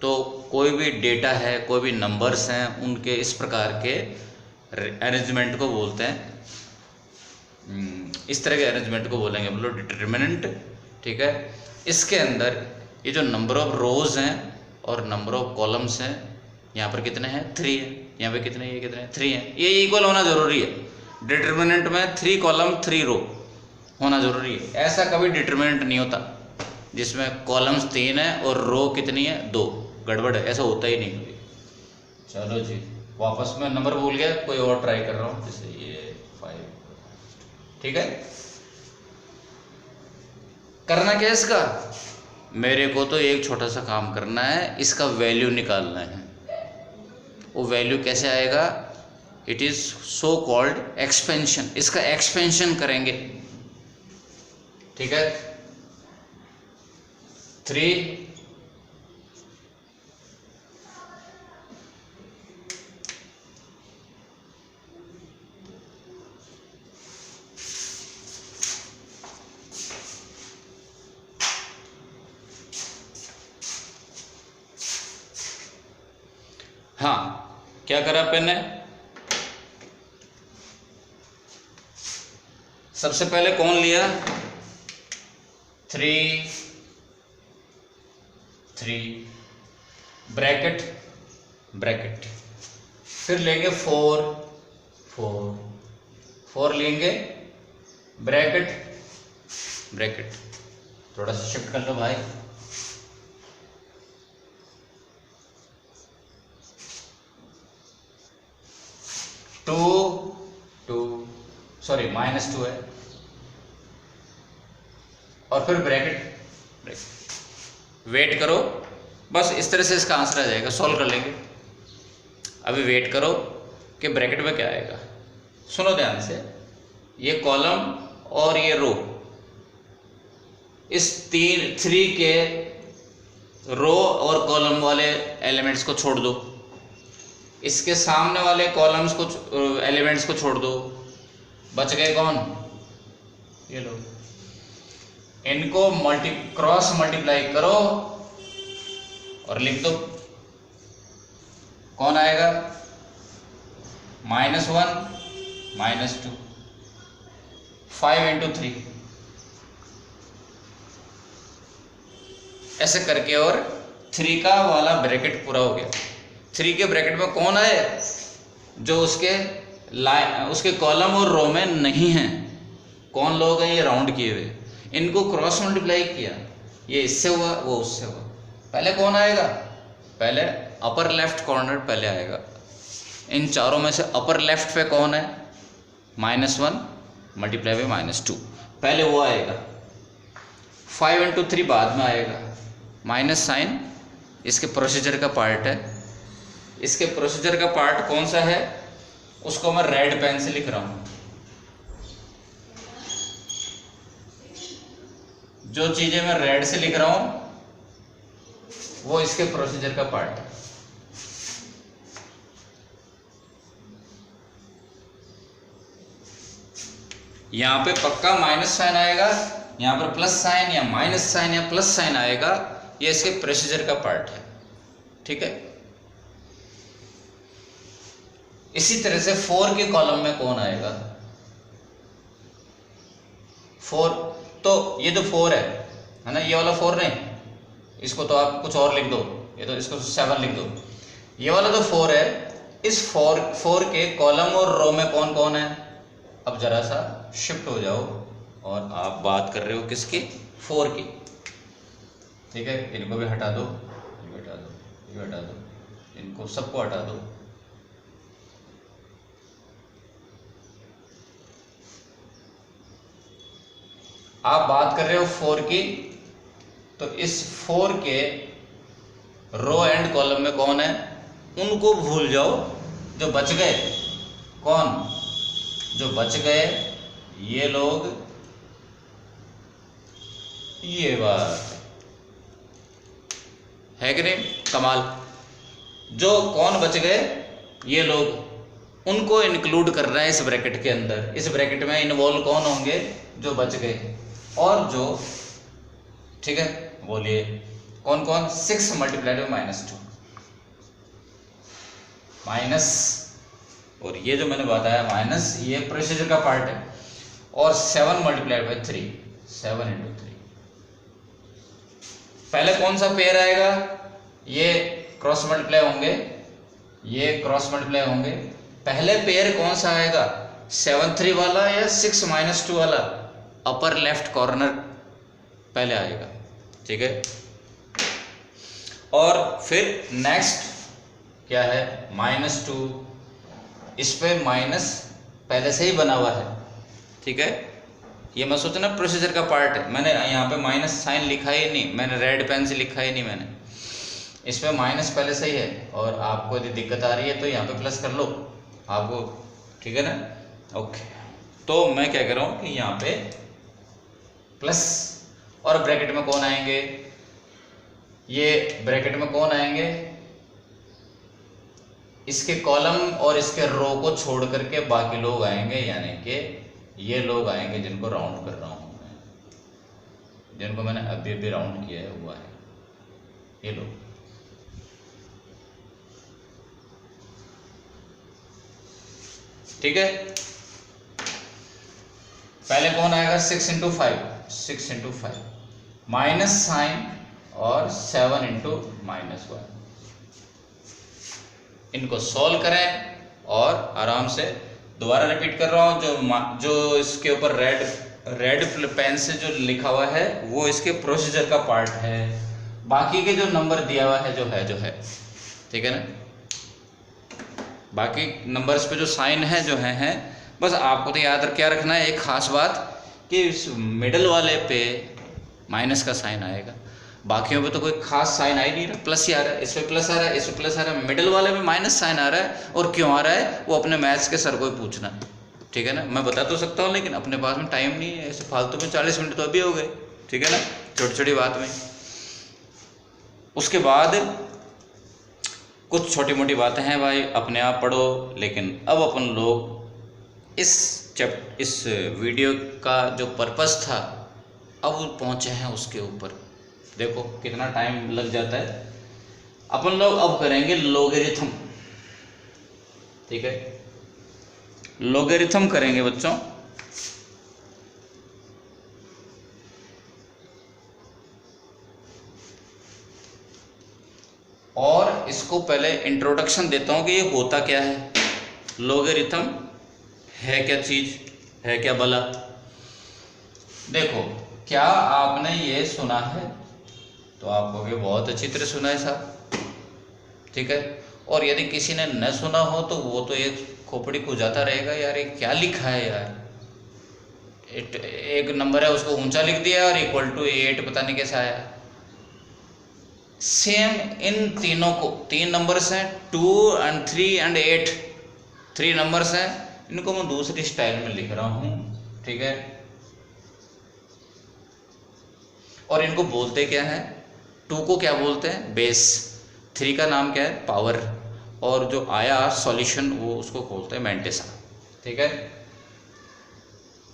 तो कोई भी डेटा है, कोई भी नंबर्स हैं, उनके इस प्रकार के अरेंजमेंट को बोलते हैं, इस तरह के अरेंजमेंट को बोलेंगे हम लोग डिटर्मिनेंट, ठीक है। इसके अंदर ये जो नंबर ऑफ रोज हैं और नंबर ऑफ कॉलम्स हैं, यहाँ पर कितने हैं 3 है, यहाँ पे कितने, ये कितने 3 हैं, ये इक्वल होना जरूरी है। डिटर्मिनेंट में 3 कॉलम 3 रो होना जरूरी है। ऐसा कभी डिटर्मिनेंट नहीं होता जिसमें कॉलम्स 3 है और रो कितनी है 2, गड़बड़ है, ऐसा होता ही नहीं कभी। चलो जी, वापस मैं नंबर भूल गया, कोई और ट्राई कर रहा हूँ, जैसे ये 5, ठीक है। करना क्या है इसका, मेरे को तो एक छोटा सा काम करना है, इसका वैल्यू निकालना है। वो वैल्यू कैसे आएगा, it is so called expansion. इसका एक्सपेंशन करेंगे, ठीक है। 3 हाँ, क्या करा पेन ने, सबसे पहले कौन लिया 3 ब्रैकेट ब्रैकेट, फिर लेंगे 4 लेंगे ब्रैकेट ब्रैकेट। थोड़ा सा शिफ्ट कर लो भाई, सॉरी -2 है, और फिर ब्रैकेट। वेट करो, बस इस तरह से इसका आंसर आ जाएगा, सॉल्व कर लेंगे। अभी वेट करो कि ब्रैकेट में क्या आएगा। सुनो ध्यान से, ये कॉलम और ये रो, इस 3 के रो और कॉलम वाले एलिमेंट्स को छोड़ दो, इसके सामने वाले कॉलम्स को एलिमेंट्स को छोड़ दो, बच गए कौन? ये लो। इनको क्रॉस मल्टीप्लाई करो और लिख दो। कौन आएगा? -1 -2, 5 × 3 ऐसे करके, और 3 का वाला ब्रैकेट पूरा हो गया। 3 के ब्रैकेट में कौन आए? जो उसके कॉलम और रो में नहीं हैं। कौन लोग हैं? ये राउंड किए हुए, इनको क्रॉस मल्टीप्लाई किया, ये इससे हुआ, वो उससे हुआ। पहले कौन आएगा? पहले अपर लेफ्ट कॉर्नर पहले आएगा। इन चारों में से अपर लेफ्ट पे कौन है? -1 मल्टीप्लाई बाय -2, पहले वो आएगा। 5 × 3 बाद में आएगा। माइनस साइन इसके प्रोसीजर का पार्ट है। इसके प्रोसीजर का पार्ट कौन सा है? उसको मैं रेड पेन से लिख रहा हूं। जो चीजें मैं रेड से लिख रहा हूं वो इसके प्रोसीजर का पार्ट है। यहां पे पक्का माइनस साइन आएगा, यहां पर प्लस साइन या माइनस साइन या प्लस साइन आएगा, ये इसके प्रोसीजर का पार्ट है। ठीक है। इसी तरह से 4 के कॉलम में कौन आएगा? 4, तो ये तो 4 है ना, ये वाला 4 नहीं, इसको तो आप कुछ और लिख दो, ये तो इसको 7 लिख दो। ये वाला तो 4 है। इस 4 के कॉलम और रो में कौन कौन है? अब जरा सा शिफ्ट हो जाओ और आप बात कर रहे हो किसकी? 4 की। ठीक है, इनको भी हटा दो, ये हटा दो, ये हटा दो, इनको सबको हटा दो। आप बात कर रहे हो 4 की, तो इस 4 के रो एंड कॉलम में कौन है? उनको भूल जाओ जो बच गए। कौन? जो बच गए ये लोग, ये बात है कि नहीं? कमाल। जो कौन बच गए? ये लोग, उनको इंक्लूड कर रहा है इस ब्रैकेट के अंदर। इस ब्रैकेट में इन्वॉल्व कौन होंगे? जो बच गए। और जो, ठीक है, बोलिए कौन कौन? 6 मल्टीप्लाइड बाय -2 माइनस, और ये जो मैंने बताया माइनस, ये प्रोसीजर का पार्ट है। और 7 मल्टीप्लाइड बाय 3, 7 × 3। पहले कौन सा पेयर आएगा? ये क्रॉस मल्टीप्लाई होंगे, ये क्रॉस मल्टीप्लाई होंगे। पहले पेयर कौन सा आएगा? 7 3 वाला या 6 -2 वाला? अपर लेफ्ट कॉर्नर पहले आएगा। ठीक है। और फिर नेक्स्ट क्या है? -2, इस पे माइनस पहले से ही बना हुआ है। ठीक है, ये मत सोचना प्रोसीजर का पार्ट है। मैंने यहाँ पे माइनस साइन लिखा ही नहीं, मैंने रेड पेन से लिखा ही नहीं मैंने। इस पे माइनस पहले से ही है, और आपको यदि दिक्कत आ रही है तो यहाँ पे प्लस कर लो आपको। ठीक है ना? ओके। तो मैं क्या कर रहा हूँ कि यहाँ पे प्लस, और ब्रैकेट में कौन आएंगे? ये ब्रैकेट में कौन आएंगे? इसके कॉलम और इसके रो को छोड़ करके बाकी लोग आएंगे, यानी कि ये लोग आएंगे जिनको राउंड कर रहा हूं मैं, जिनको मैंने अभी अभी राउंड किया है हुआ है, ये लोग। ठीक है। पहले कौन आएगा? 6 × 5, 6 × 5 माइनस साइन, और 7 × -1। इनको सॉल्व करें और आराम से, दोबारा रिपीट कर रहा हूं, जो इसके ऊपर रेड पेन से जो लिखा हुआ है वो इसके प्रोसीजर का पार्ट है। बाकी के जो नंबर दिया हुआ है जो है, ठीक है ना, बाकी नंबर्स पे जो साइन है जो है बस आपको तो याद क्या रखना है, एक खास बात कि इस मिडल वाले पे माइनस का साइन आएगा, बाकियों पे तो कोई खास साइन आ ही नहीं रहा, प्लस ही आ रहा है, इस पे प्लस आ रहा है, इस पे प्लस आ रहा है, मिडल वाले में माइनस साइन आ रहा है। और क्यों आ रहा है वो अपने मैथ्स के सर को ही पूछना, ठीक है ना। मैं बता तो सकता हूँ लेकिन अपने पास में टाइम नहीं है, ऐसे फालतू में 40 मिनट तो अभी हो गए, ठीक है ना, छोटी छोटी बात में। उसके बाद कुछ छोटी मोटी बातें हैं भाई, अपने आप पढ़ो। लेकिन अब अपन लोग इस वीडियो का जो पर्पस था अब पहुँचे हैं उसके ऊपर। देखो कितना टाइम लग जाता है। अपन लोग अब करेंगे लॉगरिथम, ठीक है, लॉगरिथम करेंगे बच्चों। और इसको पहले इंट्रोडक्शन देता हूं कि ये होता क्या है। लॉगरिथम है क्या चीज, है क्या भला। देखो क्या आपने ये सुना है, तो आपको भी बहुत अच्छी तरह सुना है साहब, ठीक है। और यदि किसी ने न सुना हो तो वो तो एक खोपड़ी को जाता रहेगा, यार ये क्या लिखा है यार, एक नंबर है उसको ऊंचा लिख दिया और इक्वल टू 8 पता नहीं कैसा आया। सेम इन तीनों को, 3 नंबर्स हैं 2 और 3 और 8, 3 नंबर्स हैं, इनको मैं दूसरी स्टाइल में लिख रहा हूं, ठीक है। और इनको बोलते क्या है, 2 को क्या बोलते हैं बेस, 3 का नाम क्या है पावर, और जो आया सॉल्यूशन वो उसको बोलते हैं मैंटिसा, ठीक है।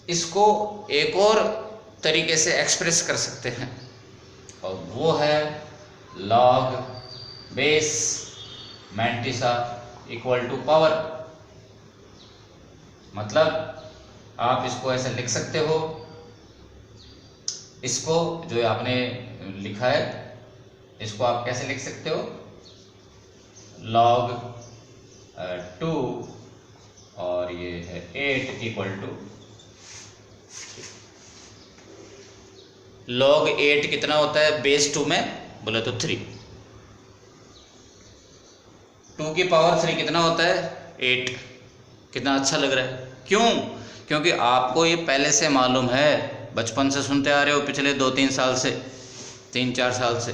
इसको एक और तरीके से एक्सप्रेस कर सकते हैं और वो है log base mantissa equal to power. मतलब आप इसको ऐसे लिख सकते हो, इसको जो आपने लिखा है इसको आप कैसे लिख सकते हो, log 2 और ये है 8 इक्वल टू log 8 कितना होता है बेस 2 में, बोले तो 3। 2 की पावर 3 कितना होता है 8। कितना अच्छा लग रहा है, क्यों? क्योंकि आपको ये पहले से मालूम है, बचपन से सुनते आ रहे हो पिछले 2-3 साल से, 3-4 साल से,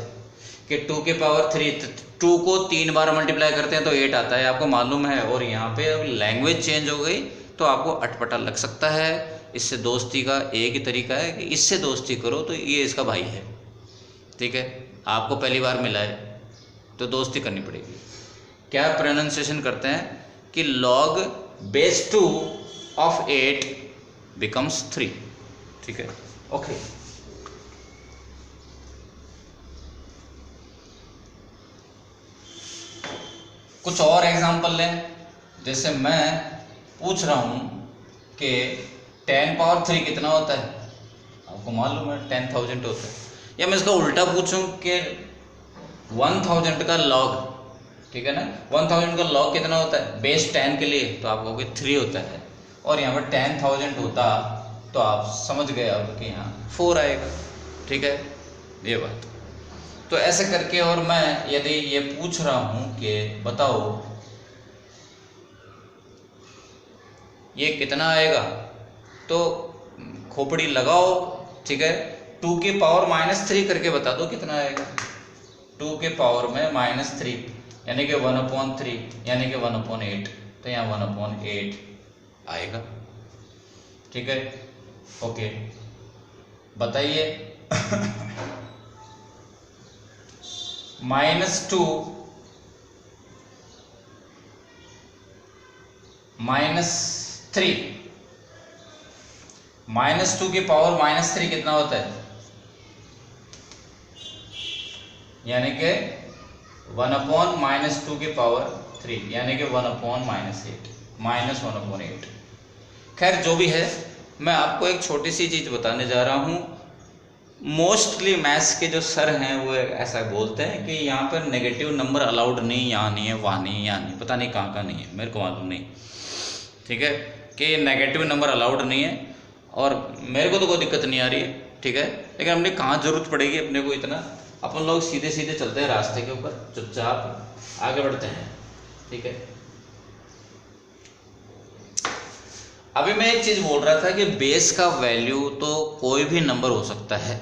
कि 2 की पावर 3, 2 को 3 बार मल्टीप्लाई करते हैं तो 8 आता है, आपको मालूम है। और यहाँ पे अब लैंग्वेज चेंज हो गई तो आपको अटपटा लग सकता है। इससे दोस्ती का एक ही तरीका है कि इससे दोस्ती करो तो ये इसका भाई है, ठीक है। आपको पहली बार मिला है तो दोस्ती करनी पड़ेगी। क्या प्रोनाउंसिएशन करते हैं कि log बेस 2 ऑफ 8 बिकम्स 3, ठीक है, ओके। कुछ और एग्जांपल लें, जैसे मैं पूछ रहा हूं कि 10 पावर 3 कितना होता है, आपको मालूम है 10,000 होता है। या मैं इसका उल्टा पूछूं कि 1000 का लॉग, ठीक है ना, 1000 का लॉग कितना होता है बेस 10 के लिए, तो आप कहोगे 3 होता है। और यहाँ पर 10,000 होता तो आप समझ गए अब कि यहाँ 4 आएगा, ठीक है, ये बात। तो ऐसे करके, और मैं यदि ये पूछ रहा हूं कि बताओ ये कितना आएगा, तो खोपड़ी लगाओ, ठीक है, 2 की पावर -3 करके बता दो कितना आएगा। 2 के पावर में -3 यानी कि 1/3 यानी कि 1/8, तो यहाँ 1/8 आएगा, ठीक है, ओके। बताइए -2 -3, -2 की पावर -3 कितना होता है, यानी कि 1/-2 की पावर 3 यानी कि 1/-8 -1/8। खैर जो भी है, मैं आपको एक छोटी सी चीज़ बताने जा रहा हूँ। मोस्टली मैथ्स के जो सर हैं वो ऐसा बोलते हैं कि यहाँ पर नेगेटिव नंबर अलाउड नहीं, यहाँ नहीं है, वहाँ नहीं है, यहाँ नहीं, पता नहीं कहाँ नहीं है, मेरे को मालूम नहीं, ठीक है, कि नेगेटिव नंबर अलाउड नहीं है। और मेरे को तो कोई दिक्कत नहीं आ रही है, ठीक है, लेकिन हमने कहाँ ज़रूरत पड़ेगी अपने को इतना। अपन लोग सीधे सीधे चलते हैं रास्ते के ऊपर, चुपचाप आगे बढ़ते हैं, ठीक है। अभी मैं एक चीज़ बोल रहा था कि बेस का वैल्यू तो कोई भी नंबर हो सकता है,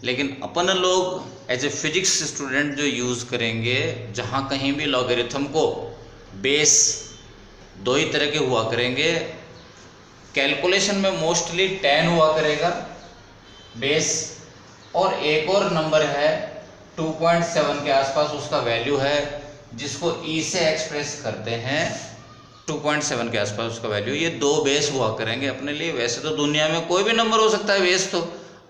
लेकिन अपन लोग एज ए फिजिक्स स्टूडेंट जो यूज़ करेंगे, जहाँ कहीं भी लॉगरिथम को बेस 2 ही तरह के हुआ करेंगे, कैलकुलेशन में मोस्टली 10 हुआ करेगा बेस, और एक और नंबर है 2.7 के आसपास उसका वैल्यू है, जिसको ई से एक्सप्रेस करते हैं 2.7 के आसपास उसका वैल्यू। ये दो बेस हुआ करेंगे अपने लिए। वैसे तो दुनिया में कोई भी नंबर हो सकता है बेस, तो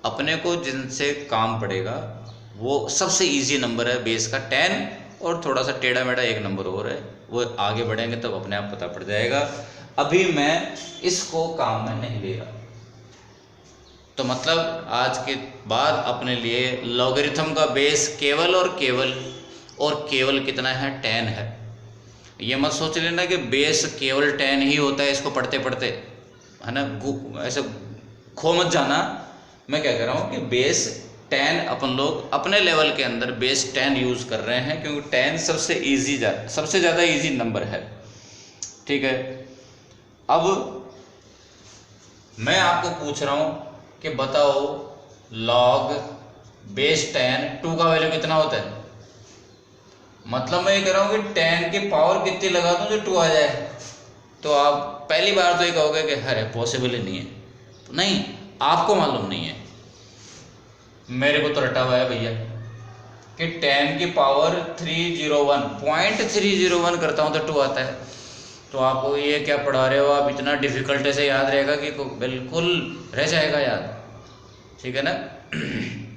अपने को जिनसे काम पड़ेगा वो सबसे इजी नंबर है बेस का 10, और थोड़ा सा टेढ़ा मेढ़ा एक नंबर और है, वो आगे बढ़ेंगे तब अपने आप पता पड़ जाएगा। अभी मैं इसको काम में नहीं ले रहा। तो मतलब आज के बाद अपने लिए लॉगरिथम का बेस केवल और केवल कितना है, 10 है। ये मत सोच लेना कि बेस केवल 10 ही होता है इसको पढ़ते पढ़ते, है ना, ऐसे खो मत जाना। मैं क्या कह रहा हूँ कि बेस 10 अपन लोग अपने लेवल के अंदर बेस 10 यूज़ कर रहे हैं, क्योंकि 10 सबसे ज़्यादा इजी नंबर है। ठीक है, अब मैं आपको पूछ रहा हूँ कि बताओ लॉग बेस 10 2 का वैल्यू कितना होता है। मतलब मैं ये कह रहा हूँ कि 10 की पावर कितनी लगा दूँ जो 2 आ जाए। तो आप पहली बार तो ये कहोगे कि अरे पॉसिबल ही नहीं है। तो नहीं, आपको मालूम नहीं है, मेरे को तो रटा हुआ है भैया कि 10 की पावर 301 करता हूँ तो 2 आता है। तो आपको ये क्या पढ़ा रहे हो आप, इतना डिफिकल्ट से याद रहेगा कि बिल्कुल रह जाएगा याद। ठीक है ना।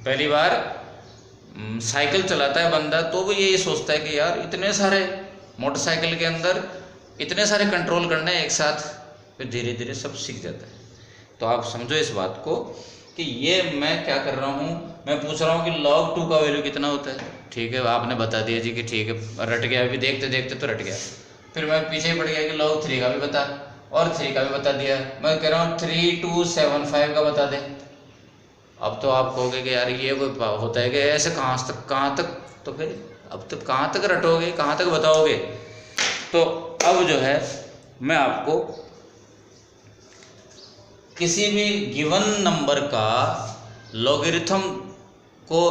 पहली बार साइकिल चलाता है बंदा तो वो यही सोचता है कि यार इतने सारे मोटरसाइकिल के अंदर इतने सारे कंट्रोल करने एक साथ, फिर धीरे धीरे सब सीख जाता है। तो आप समझो इस बात को कि ये मैं क्या कर रहा हूँ, मैं पूछ रहा हूँ कि log 2 का वैल्यू कितना होता है। ठीक है, आपने बता दिया जी कि ठीक है, रट गया, अभी देखते देखते तो रट गया। फिर मैं पीछे ही पड़ गया कि log 3 का भी बता, और 3 का भी बता दिया। मैं कह रहा हूँ 3275 का बता दे। अब तो आप कहोगे कि यार ये कोई होता है कि ऐसे कहाँ तक, तो फिर अब तक कहाँ तक रटोगे, कहाँ तक बताओगे। तो अब जो है मैं आपको किसी भी गिवन नंबर का लॉगरिथम को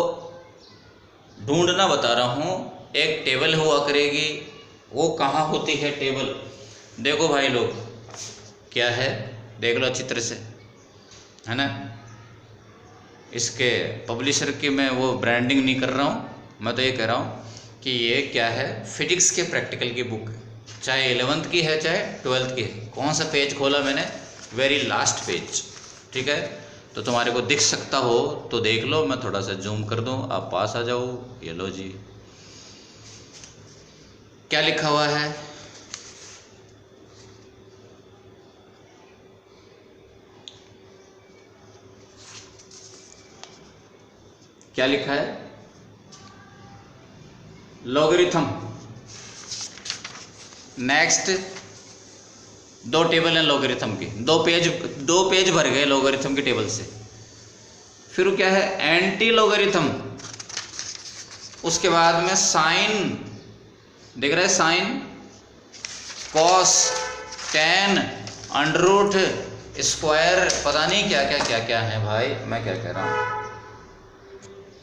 ढूंढना बता रहा हूँ। एक टेबल हुआ करेगी, वो कहाँ होती है टेबल, देखो भाई लोग क्या है, देख लो अच्छी तरह से, है ना। इसके पब्लिशर की मैं वो ब्रांडिंग नहीं कर रहा हूँ, मैं तो ये कह रहा हूँ कि ये क्या है, फिजिक्स के प्रैक्टिकल की बुक, चाहे 11th की है चाहे 12th की है। कौन सा पेज खोला मैंने, वेरी लास्ट पेज। ठीक है, तो तुम्हारे को दिख सकता हो तो देख लो, मैं थोड़ा सा जूम कर दूँ, आप पास आ जाओ। ये लो जी, क्या लिखा हुआ है, क्या लिखा है, लॉगरिथम। नेक्स्ट 2 टेबल हैं लॉगरिथम की, 2 पेज भर गए लॉगरिथम की टेबल से। फिर क्या है, एंटी लॉगरिथम। उसके बाद में साइन, देख रहे हैं, sine, cos, tan, under root, square, पता नहीं क्या क्या है भाई। मैं क्या कह रहा हूँ,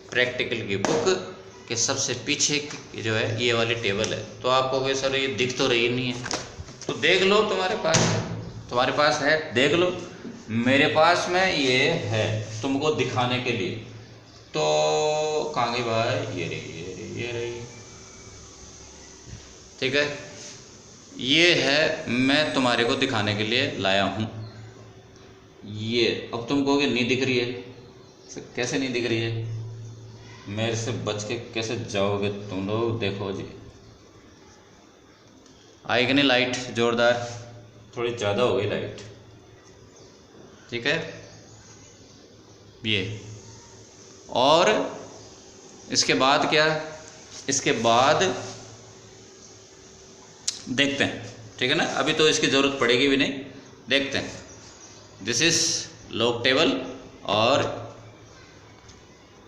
प्रैक्टिकल की बुक के सबसे पीछे की जो है ये वाली टेबल है। तो आपको कोई सर ये दिख तो रही नहीं है, तो देख लो, तुम्हारे पास है, देख लो। मेरे पास में ये है तुमको दिखाने के लिए। तो कहाँ गई भाई, ये रही। ठीक है, ये है, मैं तुम्हारे को दिखाने के लिए लाया हूँ ये। अब तुम कहोगे नहीं दिख रही है, कैसे नहीं दिख रही है, मेरे से बच के कैसे जाओगे तुम लोग। देखो जी, आई कि नहीं लाइट, जोरदार, थोड़ी ज़्यादा हो गई लाइट। ठीक है, ये, और इसके बाद क्या, इसके बाद देखते हैं। ठीक है ना, अभी तो इसकी ज़रूरत पड़ेगी भी नहीं, देखते हैं। दिस इज़ लॉग टेबल, और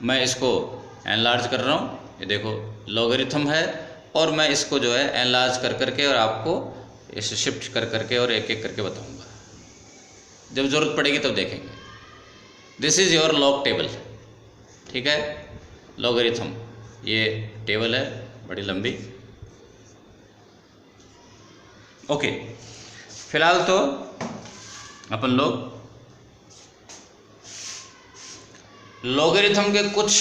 मैं इसको एनलार्ज कर रहा हूँ। ये देखो लॉगरिथम है, और मैं इसको जो है एनलार्ज कर करके और आपको इसे शिफ्ट कर करके और एक एक करके बताऊँगा। जब ज़रूरत पड़ेगी तब देखेंगे। This is your log table. ठीक है, लॉगरिथम, ये टेबल है बड़ी लंबी। ओके, फिलहाल तो अपन लोग लॉगरिथम के कुछ,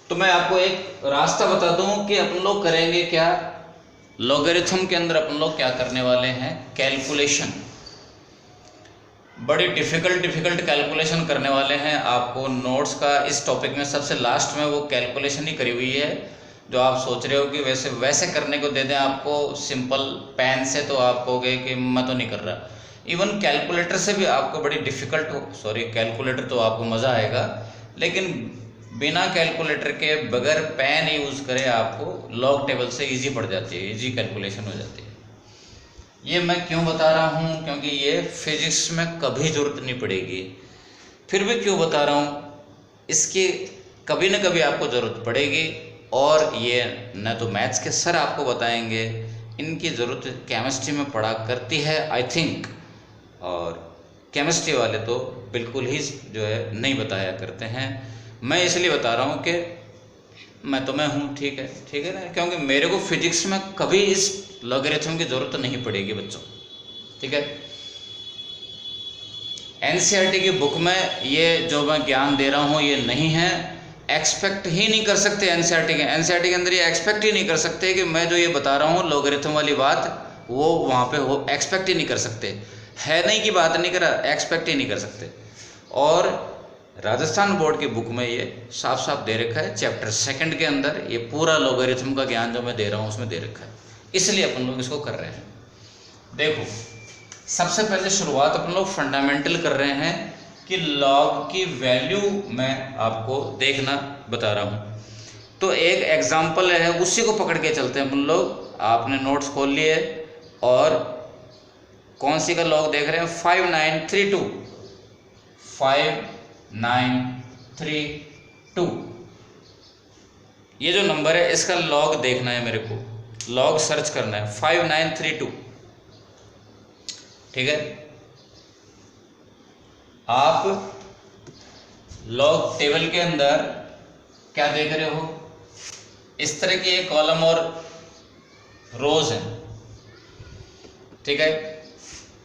तो मैं आपको एक रास्ता बता दूं कि अपन लोग करेंगे क्या। लॉगरिथम के अंदर अपन लोग क्या करने वाले हैं, कैलकुलेशन, बड़ी डिफ़िकल्ट कैलकुलेशन करने वाले हैं। आपको नोट्स का इस टॉपिक में सबसे लास्ट में वो कैलकुलेशन ही करी हुई है जो आप सोच रहे हो कि वैसे करने को दे दें आपको सिंपल पेन से, तो आप कहोगे कि मैं तो नहीं कर रहा। इवन कैलकुलेटर से भी आपको बड़ी डिफ़िकल्ट हो, सॉरी कैलकुलेटर तो आपको मज़ा आएगा, लेकिन बिना कैलकुलेटर के बगैर पेन यूज़ करे आपको लॉग टेबल से इजी पड़ जाती है, इजी कैलकुलेशन हो जाती है। ये मैं क्यों बता रहा हूँ, क्योंकि ये फिजिक्स में कभी ज़रूरत नहीं पड़ेगी। फिर भी क्यों बता रहा हूँ, इसकी कभी न कभी आपको ज़रूरत पड़ेगी, और ये न तो मैथ्स के सर आपको बताएंगे, इनकी ज़रूरत केमिस्ट्री में पड़ा करती है आई थिंक, और केमिस्ट्री वाले तो बिल्कुल ही जो है नहीं बताया करते हैं। मैं इसलिए बता रहा हूँ कि मैं हूँ, ठीक है ना, क्योंकि मेरे को फिजिक्स में कभी इस लॉगरिथम की ज़रूरत नहीं पड़ेगी बच्चों, ठीक है। एनसीईआरटी की बुक में ये जो मैं ज्ञान दे रहा हूँ ये नहीं है, एक्सपेक्ट ही नहीं कर सकते एनसीईआरटी के अंदर ये एक्सपेक्ट ही नहीं कर सकते कि मैं जो ये बता रहा हूँ लॉगरिथम वाली बात वो वहाँ पे हो, एक्सपेक्ट ही नहीं कर सकते, है नहीं की बात नहीं करा, एक्सपेक्ट ही नहीं कर सकते। और राजस्थान बोर्ड की बुक में ये साफ साफ दे रखा है, चैप्टर 2 के अंदर ये पूरा लॉगरिथम का ज्ञान जो मैं दे रहा हूँ उसमें दे रखा है, इसलिए अपन लोग इसको कर रहे हैं। देखो सबसे पहले शुरुआत अपन लोग फंडामेंटल कर रहे हैं कि लॉग की वैल्यू मैं आपको देखना बता रहा हूँ। तो एक एग्जाम्पल है, उसी को पकड़ के चलते हैं अपन लोग। आपने नोट्स खोल लिए और कौन सी का लॉग देख रहे हैं, 5932 5932 ये जो नंबर है इसका लॉग देखना है मेरे को, लॉग सर्च करना है 5932, ठीक है। आप लॉग टेबल के अंदर क्या देख रहे हो, इस तरह की एक कॉलम और रोज है, ठीक है।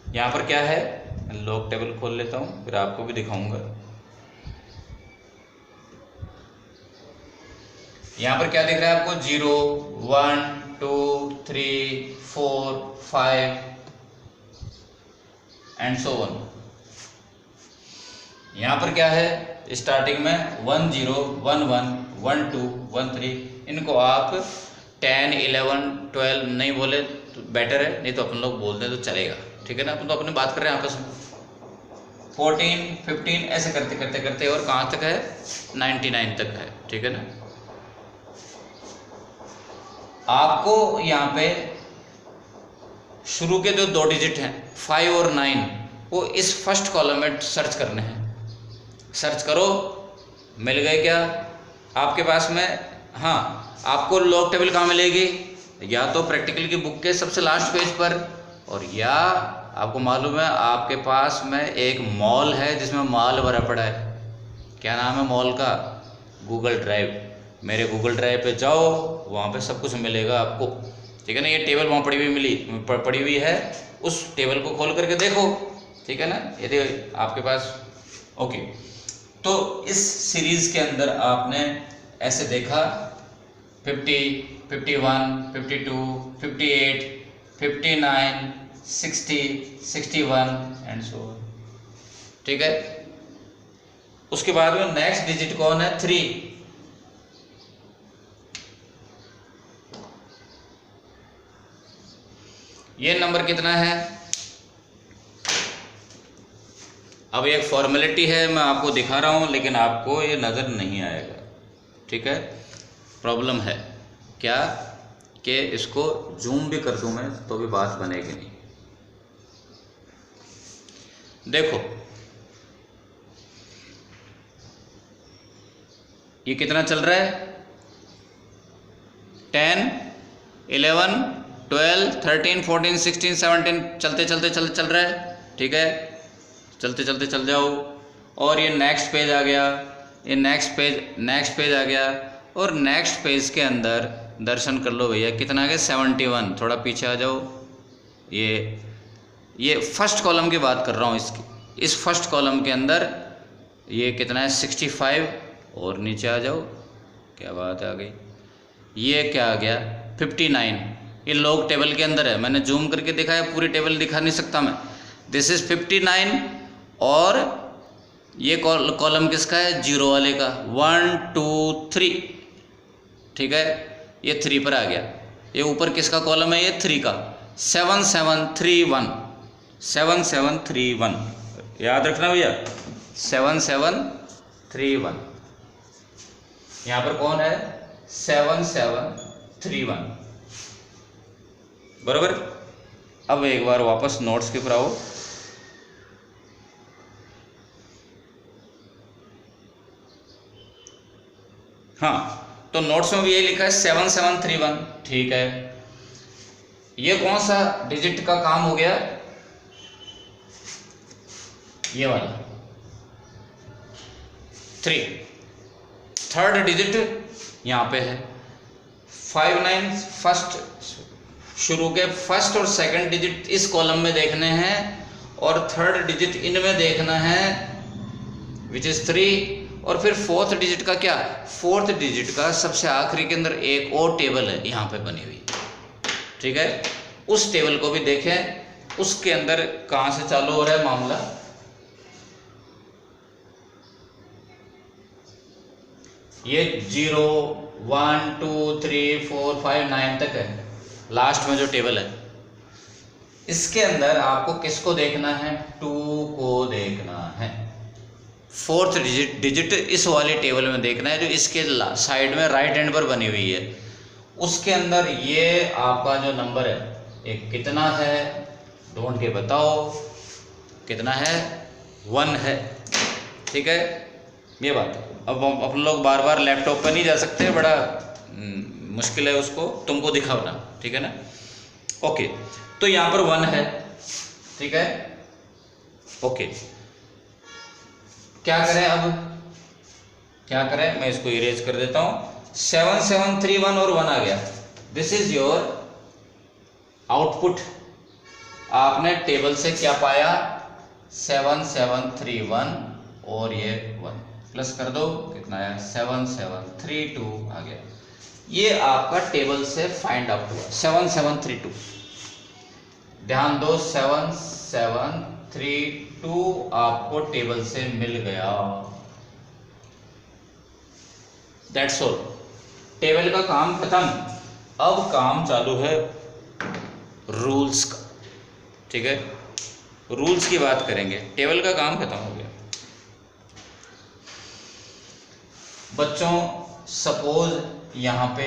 यहां पर क्या है, मैं लॉग टेबल खोल लेता हूं फिर आपको भी दिखाऊंगा। यहां पर क्या दिख रहा है आपको, 0 1 2 3 4 5 एंड सो ऑन। यहां पर क्या है, स्टार्टिंग में 1 0 1 1 1 2 1 3, इनको आप 10 11 12 नहीं बोले तो बेटर है, नहीं तो अपन लोग बोल दें तो चलेगा, ठीक है ना। अपन तो अपनी बात कर रहे हैं आपस में, 14 15 ऐसे करते करते करते और कहाँ तक है, 99 तक है, ठीक है ना। आपको यहाँ पे शुरू के जो 2 डिजिट हैं 5 और 9 वो इस फर्स्ट कॉलम में सर्च करने हैं। सर्च करो, मिल गए क्या आपके पास में। हाँ, आपको लॉग टेबल कहाँ मिलेगी, या तो प्रैक्टिकल की बुक के सबसे लास्ट पेज पर, और या आपको मालूम है आपके पास में एक मॉल है जिसमें माल भरा पड़ा है। क्या नाम है मॉल का, गूगल ड्राइव। मेरे गूगल ड्राइव पे जाओ, वहाँ पे सब कुछ मिलेगा आपको, ठीक है ना। ये टेबल वहाँ पड़ी हुई है, उस टेबल को खोल करके देखो, ठीक है ना, यदि आपके पास ओके। तो इस सीरीज़ के अंदर आपने ऐसे देखा 50 51 52 58 59 60 61 एंड सो ऑन, ठीक है। उसके बाद में नेक्स्ट डिजिट कौन है, 3। ये नंबर कितना है, अब एक फॉर्मेलिटी है, मैं आपको दिखा रहा हूं लेकिन आपको ये नज़र नहीं आएगा, ठीक है। प्रॉब्लम है क्या कि इसको जूम भी कर दूं मैं तो भी बात बनेगी नहीं। देखो ये कितना चल रहा है, 10 11 12 13 14 16 17 चलते चल रहा है, ठीक है। चलते चल जाओ, और ये नेक्स्ट पेज आ गया, ये नेक्स्ट पेज आ गया, और नेक्स्ट पेज के अंदर दर्शन कर लो भैया कितना आ गया, 71। थोड़ा पीछे आ जाओ, ये ये फर्स्ट कॉलम की बात कर रहा हूँ इसकी, इस फर्स्ट कॉलम के अंदर ये कितना है 65, और नीचे आ जाओ, क्या बात आ गई, ये क्या आ गया 59। ये लॉग टेबल के अंदर है, मैंने जूम करके दिखाया, पूरी टेबल दिखा नहीं सकता मैं। दिस इज 59, और ये कॉलम किसका है, जीरो वाले का, 1 2 3, ठीक है, ये 3 पर आ गया। ये ऊपर किसका कॉलम है, ये 3 का, 7731, 7731, याद रखना भैया 7731। यहाँ पर कौन है, 7731, बरोबर। अब एक बार वापस नोट्स के ऊपर आओ। हाँ, तो नोट्स में भी यही लिखा है 7731, ठीक है। ये कौन सा डिजिट का काम हो गया, ये वाला 3, थर्ड डिजिट यहाँ पे है 59, फर्स्ट शुरू के फर्स्ट और सेकंड डिजिट इस कॉलम में देखने हैं, और थर्ड डिजिट इनमें देखना है विच इज 3, और फिर फोर्थ डिजिट का क्या, फोर्थ डिजिट का सबसे आखिरी के अंदर एक और टेबल है यहाँ पे बनी हुई, ठीक है, उस टेबल को भी देखें, उसके अंदर कहाँ से चालू हो रहा है मामला। ये 0 1 2 3 4 5 9 तक है, लास्ट में जो टेबल है, इसके अंदर आपको किसको देखना है, 2 को देखना है। फोर्थ डिजिट इस वाली टेबल में देखना है, जो इसके साइड में राइट हैंड पर बनी हुई है, उसके अंदर ये आपका जो नंबर है एक कितना है, ढूंढ के बताओ कितना है, 1 है, ठीक है, ये बात। अब अपन लोग बार बार लैपटॉप पर नहीं जा सकते, बड़ा मुश्किल है उसको तुमको दिखाना, ठीक है ना। ओके, तो यहाँ पर 1 है, ठीक है, ओके। क्या करें अब, क्या करें, मैं इसको इरेज कर देता हूँ। 7731 और 1 आ गया, दिस इज योर आउटपुट। आपने टेबल से क्या पाया, 7731 और ये 1 प्लस कर दो, कितना आया 7732 आ गया। ये आपका टेबल से फाइंड आउट हुआ 7732। ध्यान दो, 7732 आपको टेबल से मिल गया, दैट्स ऑल। टेबल का काम खत्म, अब काम चालू है रूल्स का, ठीक है, रूल्स की बात करेंगे। टेबल का काम खत्म हो गया बच्चों। सपोज यहाँ पे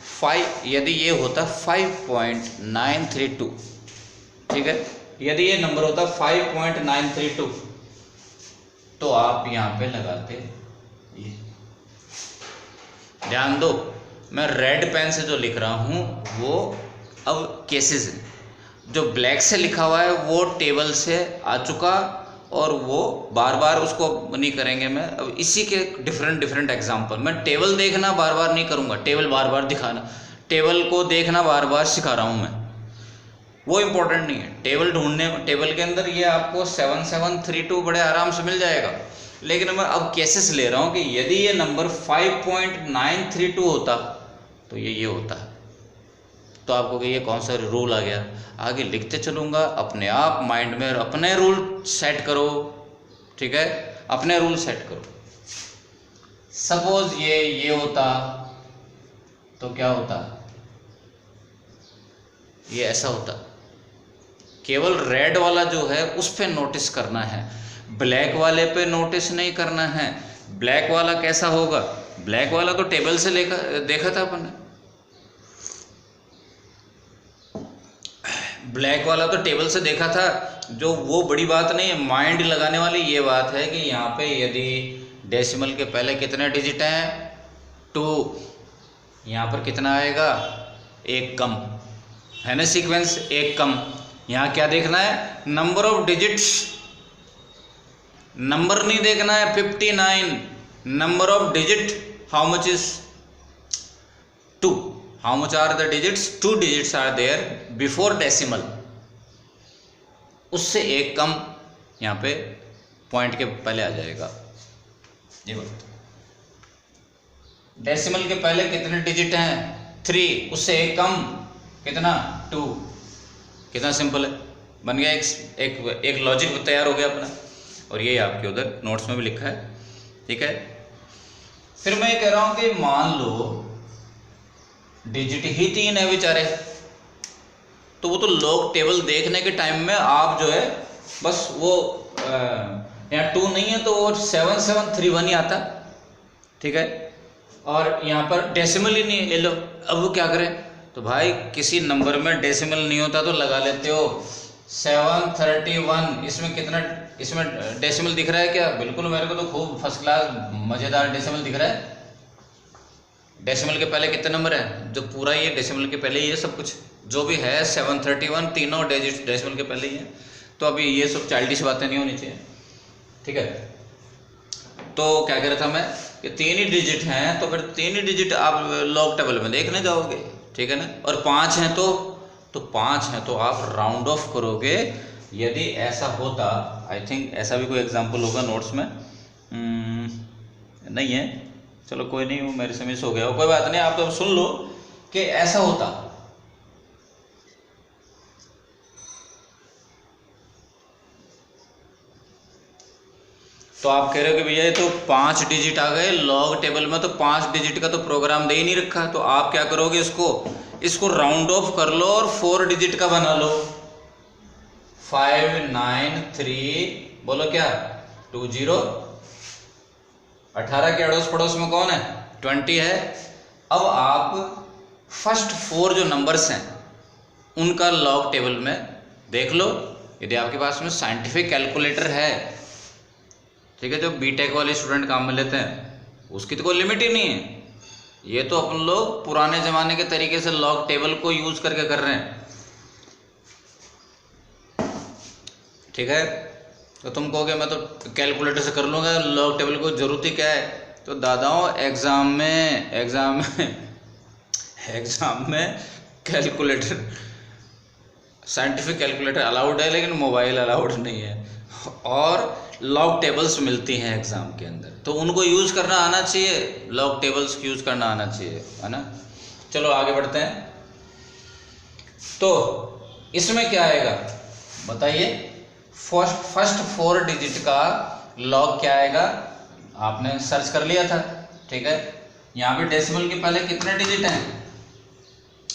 5, यदि ये होता 5.932, ठीक है, यदि ये नंबर होता 5.932 तो आप यहाँ पे लगाते ये। ध्यान दो, मैं रेड पेन से जो लिख रहा हूँ वो अब केसेस है, जो ब्लैक से लिखा हुआ है वो टेबल से आ चुका, और वो बार बार उसको नहीं करेंगे। मैं अब इसी के डिफरेंट एग्जांपल, मैं टेबल देखना बार बार नहीं करूँगा, टेबल बार बार दिखाना, टेबल को देखना बार बार सिखा रहा हूँ मैं, वो इम्पोर्टेंट नहीं है। टेबल ढूंढने, टेबल के अंदर ये आपको 7732 बड़े आराम से मिल जाएगा, लेकिन मैं अब केसेस ले रहा हूँ कि यदि ये नंबर 5.932 होता तो ये होता है, तो आपको कि ये कौन सा रूल आ गया। आगे लिखते चलूँगा, अपने आप माइंड में अपने रूल सेट करो, ठीक है, अपने रूल सेट करो। सपोज ये होता तो क्या होता, ये ऐसा होता। केवल रेड वाला जो है उस पे नोटिस करना है, ब्लैक वाले पे नोटिस नहीं करना है। ब्लैक वाला कैसा होगा, ब्लैक वाला तो टेबल से देखा था अपन ने, ब्लैक वाला तो टेबल से देखा था, जो वो बड़ी बात नहीं है। माइंड लगाने वाली ये बात है कि यहाँ पे यदि डेसिमल के पहले कितने डिजिट हैं 2, यहाँ पर कितना आएगा, एक कम है ना, सीक्वेंस एक कम। यहाँ क्या देखना है, नंबर ऑफ डिजिट्स, नंबर नहीं देखना है 59, number of digit how much is 2, how much are the digits, 2 digits are there before decimal, उससे एक कम यहाँ पे पॉइंट के पहले आ जाएगा। ये बात डेसिमल के पहले कितने डिजिट हैं 3, उससे एक कम कितना 2। कितना सिंपल है, बन गया एक लॉजिक तैयार हो गया अपना। और ये आपके उधर नोट्स में भी लिखा है, ठीक है। फिर मैं ये कह रहा हूं कि मान लो डिजिट ही 3 है बेचारे, तो वो तो लॉग टेबल देखने के टाइम में आप जो है बस वो यहाँ 2 नहीं है तो वो 7731 ही आता, ठीक है। और यहाँ पर डेसिमल ही नहीं है, ले लो। अब वो क्या करें, तो भाई किसी नंबर में डेसिमल नहीं होता तो लगा लेते हो 731। इसमें कितना, इसमें डेसिमल दिख रहा है क्या? बिल्कुल, मेरे को तो खूब फर्स्ट क्लास मज़ेदार डेसिमल दिख रहा है। डेसिमल के पहले कितने नंबर है? जो पूरा ये डेसिमल के पहले ही है, सब कुछ जो भी है 731 तीनों डिजिट डेसिमल के पहले ही है। तो अभी ये सब चाइल्डिश बातें नहीं होनी चाहिए, ठीक है। तो क्या कह रहा था मैं कि 3 ही डिजिट हैं, तो फिर 3 ही डिजिट आप लॉग टेबल में देखने जाओगे, ठीक है ना। और 5 हैं तो 5 हैं तो आप राउंड ऑफ करोगे। यदि ऐसा होता, आई थिंक ऐसा भी कोई एग्जांपल होगा नोट्स में, नहीं है, चलो कोई नहीं, वो मेरे से मिस हो गया, कोई बात नहीं, आप तो सुन लो कि ऐसा होता तो आप कह रहे हो कि भैया ये तो 5 डिजिट आ गए लॉग टेबल में, तो 5 डिजिट का तो प्रोग्राम दे ही नहीं रखा। तो आप क्या करोगे, इसको राउंड ऑफ कर लो और 4 डिजिट का बना लो। 593 बोलो क्या 20। 18 के अड़ोस पड़ोस में कौन है? 20 है। अब आप फर्स्ट 4 जो नंबर्स हैं उनका लॉग टेबल में देख लो। यदि आपके पास में साइंटिफिक कैलकुलेटर है, ठीक है, जो बीटेक वाले स्टूडेंट काम में लेते हैं, उसकी तो कोई लिमिट ही नहीं है। ये तो अपन लोग पुराने ज़माने के तरीके से लॉग टेबल को यूज़ करके कर रहे हैं, ठीक है। तो तुम कहोगे मैं तो कैलकुलेटर से कर लूँगा, लॉग टेबल को ज़रूरत ही क्या है? तो दादाओं एग्ज़ाम में कैलकुलेटर, साइंटिफिक कैलकुलेटर अलाउड है लेकिन मोबाइल अलाउड नहीं है। और लॉग टेबल्स मिलती हैं एग्ज़ाम के अंदर, तो उनको यूज़ करना आना चाहिए, लॉग टेबल्स यूज़ करना आना चाहिए, है ना। चलो आगे बढ़ते हैं। तो इसमें क्या आएगा बताइए? फर्स्ट 4 डिजिट का लॉग क्या आएगा? आपने सर्च कर लिया था, ठीक है। यहाँ पे डेसिमल के पहले कितने डिजिट हैं?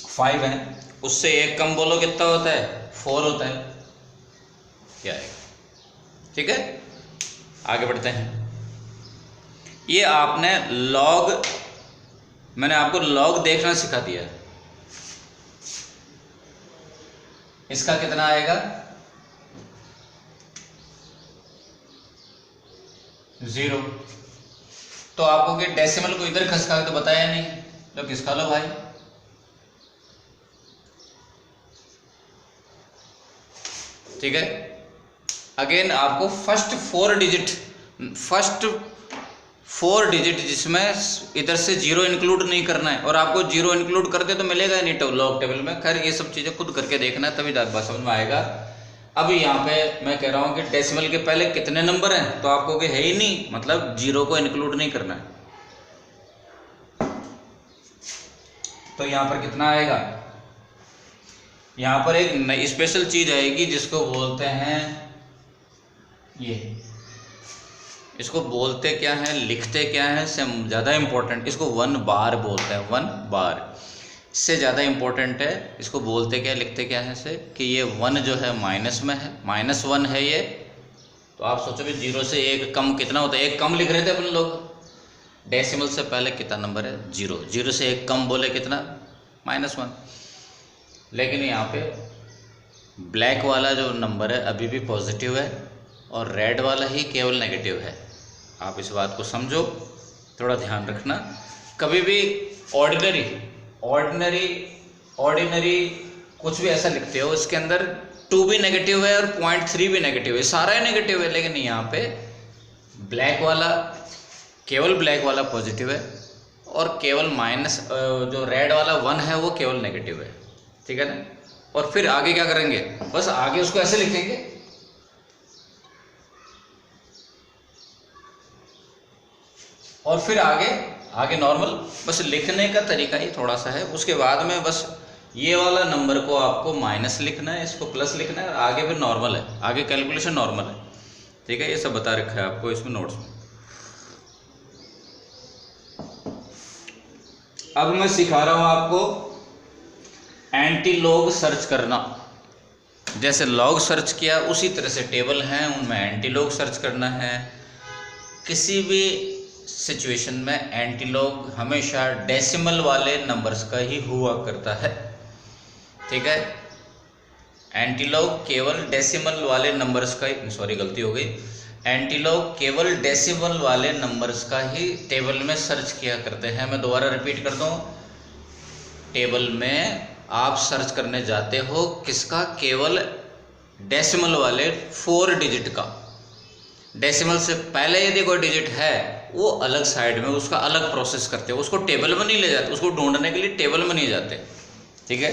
5 हैं। उससे एक कम बोलो कितना होता है? 4 होता है। क्या आएगा? ठीक है, आगे बढ़ते हैं। ये आपने लॉग, मैंने आपको लॉग देखना सिखा दिया है। इसका कितना आएगा? 0। तो आपको कि डेसिमल को इधर खसका तो बताया नहीं, तो किसका लो भाई। ठीक है, अगेन आपको फर्स्ट 4 डिजिट जिसमें इधर से 0 इंक्लूड नहीं करना है, और आपको 0 इंक्लूड करते तो मिलेगा नहीं तो लॉग टेबल में। खैर ये सब चीज़ें खुद करके देखना है, तभी बात समझ में आएगा। अब यहाँ पे मैं कह रहा हूँ कि डेसिमल के पहले कितने नंबर हैं, तो आपको कि है ही नहीं, मतलब 0 को इंक्लूड नहीं करना है। तो यहाँ पर कितना आएगा? यहाँ पर एक नई स्पेशल चीज़ आएगी जिसको बोलते हैं, ये इसको बोलते क्या है, लिखते क्या है, से ज़्यादा इम्पोर्टेंट, इसको 1 बार बोलते हैं। 1 बार इससे ज़्यादा इम्पोर्टेंट है। इसको बोलते क्या, लिखते क्या है से, कि ये 1 जो है माइनस में है, -1 है ये। तो आप सोचो भी 0 से 1 कम कितना होता है? 1 कम लिख रहे थे अपन लोग, डेसिमल से पहले कितना नंबर है? 0। 0 से 1 कम बोले कितना? -1। लेकिन यहाँ पे ब्लैक वाला जो नंबर है अभी भी पॉजिटिव है और रेड वाला ही केवल नेगेटिव है। आप इस बात को समझो, थोड़ा ध्यान रखना। कभी भी ऑर्डिनरी कुछ भी ऐसा लिखते हो, इसके अंदर 2 भी नेगेटिव है और 0.3 भी नेगेटिव है, सारा ही नेगेटिव है। लेकिन यहाँ पे ब्लैक वाला, केवल ब्लैक वाला पॉजिटिव है और केवल माइनस जो रेड वाला 1 है वो केवल नेगेटिव है, ठीक है ना। और फिर आगे क्या करेंगे? बस आगे उसको ऐसे लिखेंगे, और फिर आगे नॉर्मल, बस लिखने का तरीका ही थोड़ा सा है। उसके बाद में बस ये वाला नंबर को आपको माइनस लिखना है, इसको प्लस लिखना है, और आगे फिर नॉर्मल है, आगे कैलकुलेशन नॉर्मल है। ठीक है, ये सब बता रखा है आपको इसमें नोट्स में। अब मैं सिखा रहा हूं आपको एंटी लॉग सर्च करना। जैसे लॉग सर्च किया उसी तरह से टेबल हैं उनमें एंटी लॉग सर्च करना है। किसी भी सिचुएशन में एंटी लॉग हमेशा डेसिमल वाले नंबर्स का ही हुआ करता है। ठीक है, एंटी लॉग केवल डेसिमल वाले नंबर्स का ही, सॉरी गलती हो गई, एंटी लॉग केवल डेसिमल वाले नंबर्स का ही टेबल में सर्च किया करते हैं। मैं दोबारा रिपीट कर दूं, टेबल में आप सर्च करने जाते हो किसका, केवल डेसिमल वाले 4 डिजिट का। डेसिमल से पहले यदि कोई डिजिट है वो अलग साइड में उसका अलग प्रोसेस करते हो, उसको टेबल में नहीं ले जाते, उसको ढूंढने के लिए टेबल में नहीं जाते। ठीक है,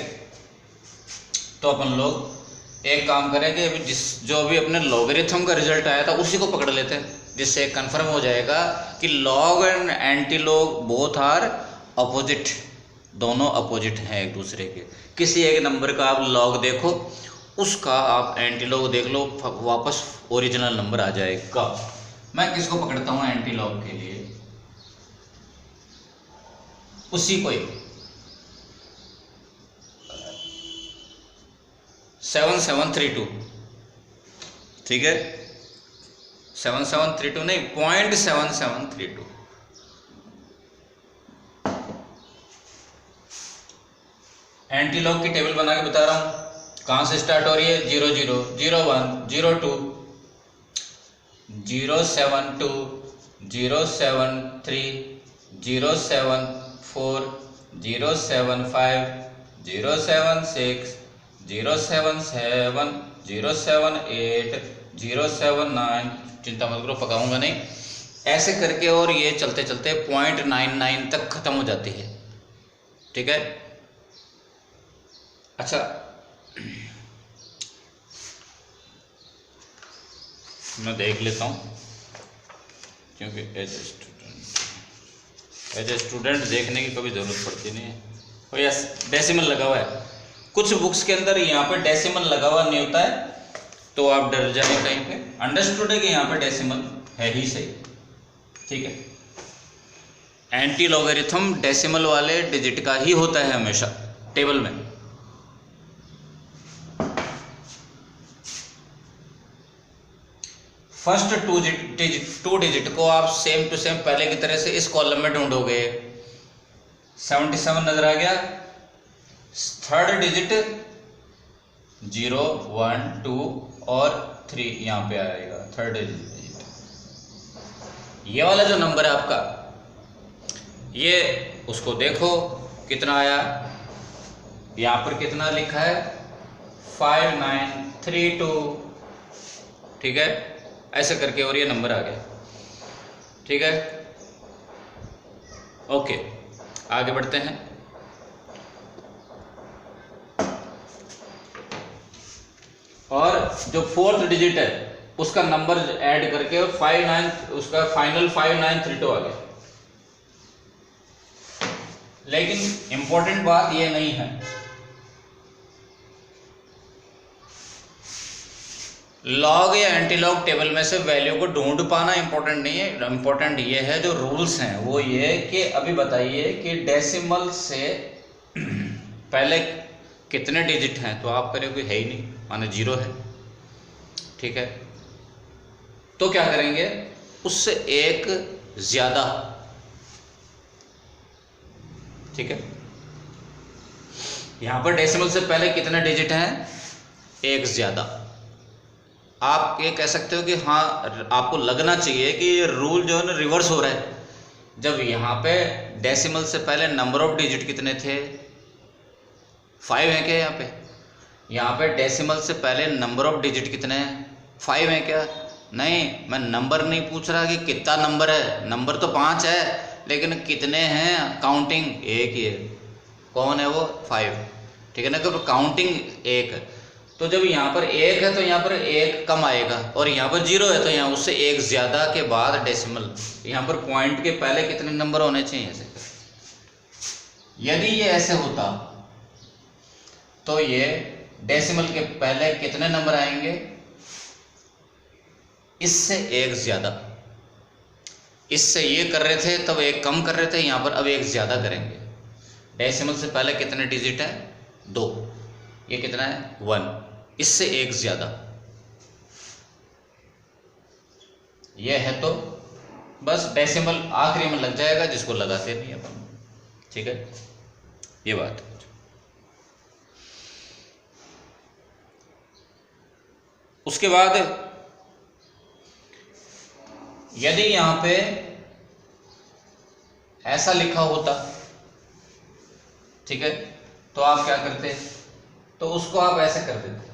तो अपन लोग एक काम करेंगे, अभी जो भी अपने लॉगरिथम का रिजल्ट आया था उसी को पकड़ लेते हैं, जिससे कंफर्म हो जाएगा कि log and anti log both are opposite, दोनों अपोजिट हैं एक दूसरे के। किसी एक नंबर का आप लॉग देखो, उसका आप एंटी लॉग देख लो, वापस ओरिजिनल नंबर आ जाएगा। मैं किसको पकड़ता हूँ एंटी लॉग के लिए, उसी को ही 7732। ठीक है, 7732 नहीं, 0.7732। एंटी लॉग की टेबल बना के बता रहा हूं, कहां से स्टार्ट हो रही है, 00, 01, 02, 072, 073, 074, 075, 076, 077, 078, 079, चिंता मत करो पकाऊंगा नहीं, ऐसे करके, और ये चलते चलते 0.99 तक खत्म हो जाती है। ठीक है, अच्छा मैं देख लेता हूँ, क्योंकि एज ए स्टूडेंट देखने की कभी ज़रूरत पड़ती नहीं है। और यस, डेसिमल लगा हुआ है, कुछ बुक्स के अंदर यहाँ पे डेसिमल लगा हुआ नहीं होता है, तो आप डर जाए कहीं पे। अंडरस्टूड है कि यहाँ पे डेसिमल है ही सही। ठीक है, एंटी लॉगरिथम डेसिमल वाले डिजिट का ही होता है हमेशा टेबल में। फर्स्ट टू डिजिट को आप सेम टू सेम पहले की तरह से इस कॉलम में ढूंढोगे। 77 नजर आ गया, थर्ड डिजिट 0, 1, 2 और 3 यहाँ पे आएगा थर्ड डिजिट। ये वाला जो नंबर है आपका, ये उसको देखो कितना आया, यहाँ पर कितना लिखा है 5932। ठीक है, ऐसे करके, और ये नंबर आ गया। ठीक है, ओके, आगे बढ़ते हैं। और जो फोर्थ डिजिट है उसका नंबर ऐड करके 59, उसका फाइनल 5932 आ गया। लेकिन इंपॉर्टेंट बात ये नहीं है, लॉग या एंटी लॉग टेबल में से वैल्यू को ढूंढ पाना इंपॉर्टेंट नहीं है। इंपॉर्टेंट ये है, जो रूल्स हैं वो ये कि अभी बताइए कि डेसिमल से पहले कितने डिजिट हैं, तो आप करें कोई है ही नहीं, माने 0 है। ठीक है, तो क्या करेंगे, उससे एक ज्यादा। ठीक है, यहां पर डेसिमल से पहले कितने डिजिट हैं, एक ज्यादा। आप ये कह सकते हो कि हाँ, आपको लगना चाहिए कि ये रूल जो है ना रिवर्स हो रहा है। जब यहाँ पे डेसिमल से पहले नंबर ऑफ डिजिट कितने थे, 5 है क्या यहाँ पे डेसिमल से पहले नंबर ऑफ डिजिट कितने हैं, 5 है क्या? नहीं, मैं नंबर नहीं पूछ रहा कि कितना नंबर है, नंबर तो 5 है, लेकिन कितने हैं, काउंटिंग एक ही है। कौन है वो, 5। ठीक है ना, क्योंकि काउंटिंग एक है। तो जब यहाँ पर 1 है तो यहाँ पर 1 कम आएगा, और यहाँ पर 0 है तो यहाँ उससे 1 ज़्यादा के बाद डेसिमल, यहाँ पर पॉइंट के पहले कितने नंबर होने चाहिए ऐसे। यदि ये ऐसे होता तो ये डेसिमल के पहले कितने नंबर आएंगे, इससे 1 ज़्यादा। इससे ये कर रहे थे तब 1 कम कर रहे थे, यहाँ पर अब 1 ज़्यादा करेंगे। डेसिमल से पहले कितने डिजिट है, 2, ये कितना है 1, इससे 1 ज़्यादा ये है, तो बस डेसिमल आखिरी में लग जाएगा, जिसको लगाते नहीं अपन। ठीक है, ये बात है। उसके बाद यदि यहां पे ऐसा लिखा होता, ठीक है, तो आप क्या करते, तो उसको आप ऐसे कर देते।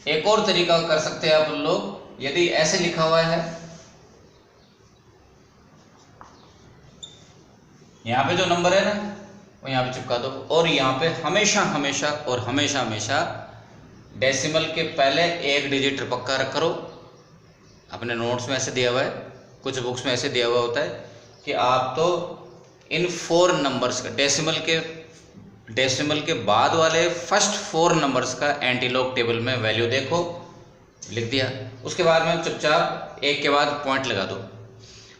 एक और तरीका कर सकते हैं आप लोग, यदि ऐसे लिखा हुआ है, यहां पे जो नंबर है ना वो यहां पे चिपका दो, और यहां पे हमेशा हमेशा और हमेशा हमेशा डेसिमल के पहले 1 डिजिट पक्का रख करो। अपने नोट्स में ऐसे दिया हुआ है, कुछ बुक्स में ऐसे दिया हुआ होता है कि आप तो इन 4 नंबर्स का डेसिमल के बाद वाले फर्स्ट 4 नंबर्स का एंटीलॉग टेबल में वैल्यू देखो, लिख दिया। उसके बाद में चुपचाप 1 के बाद पॉइंट लगा दो,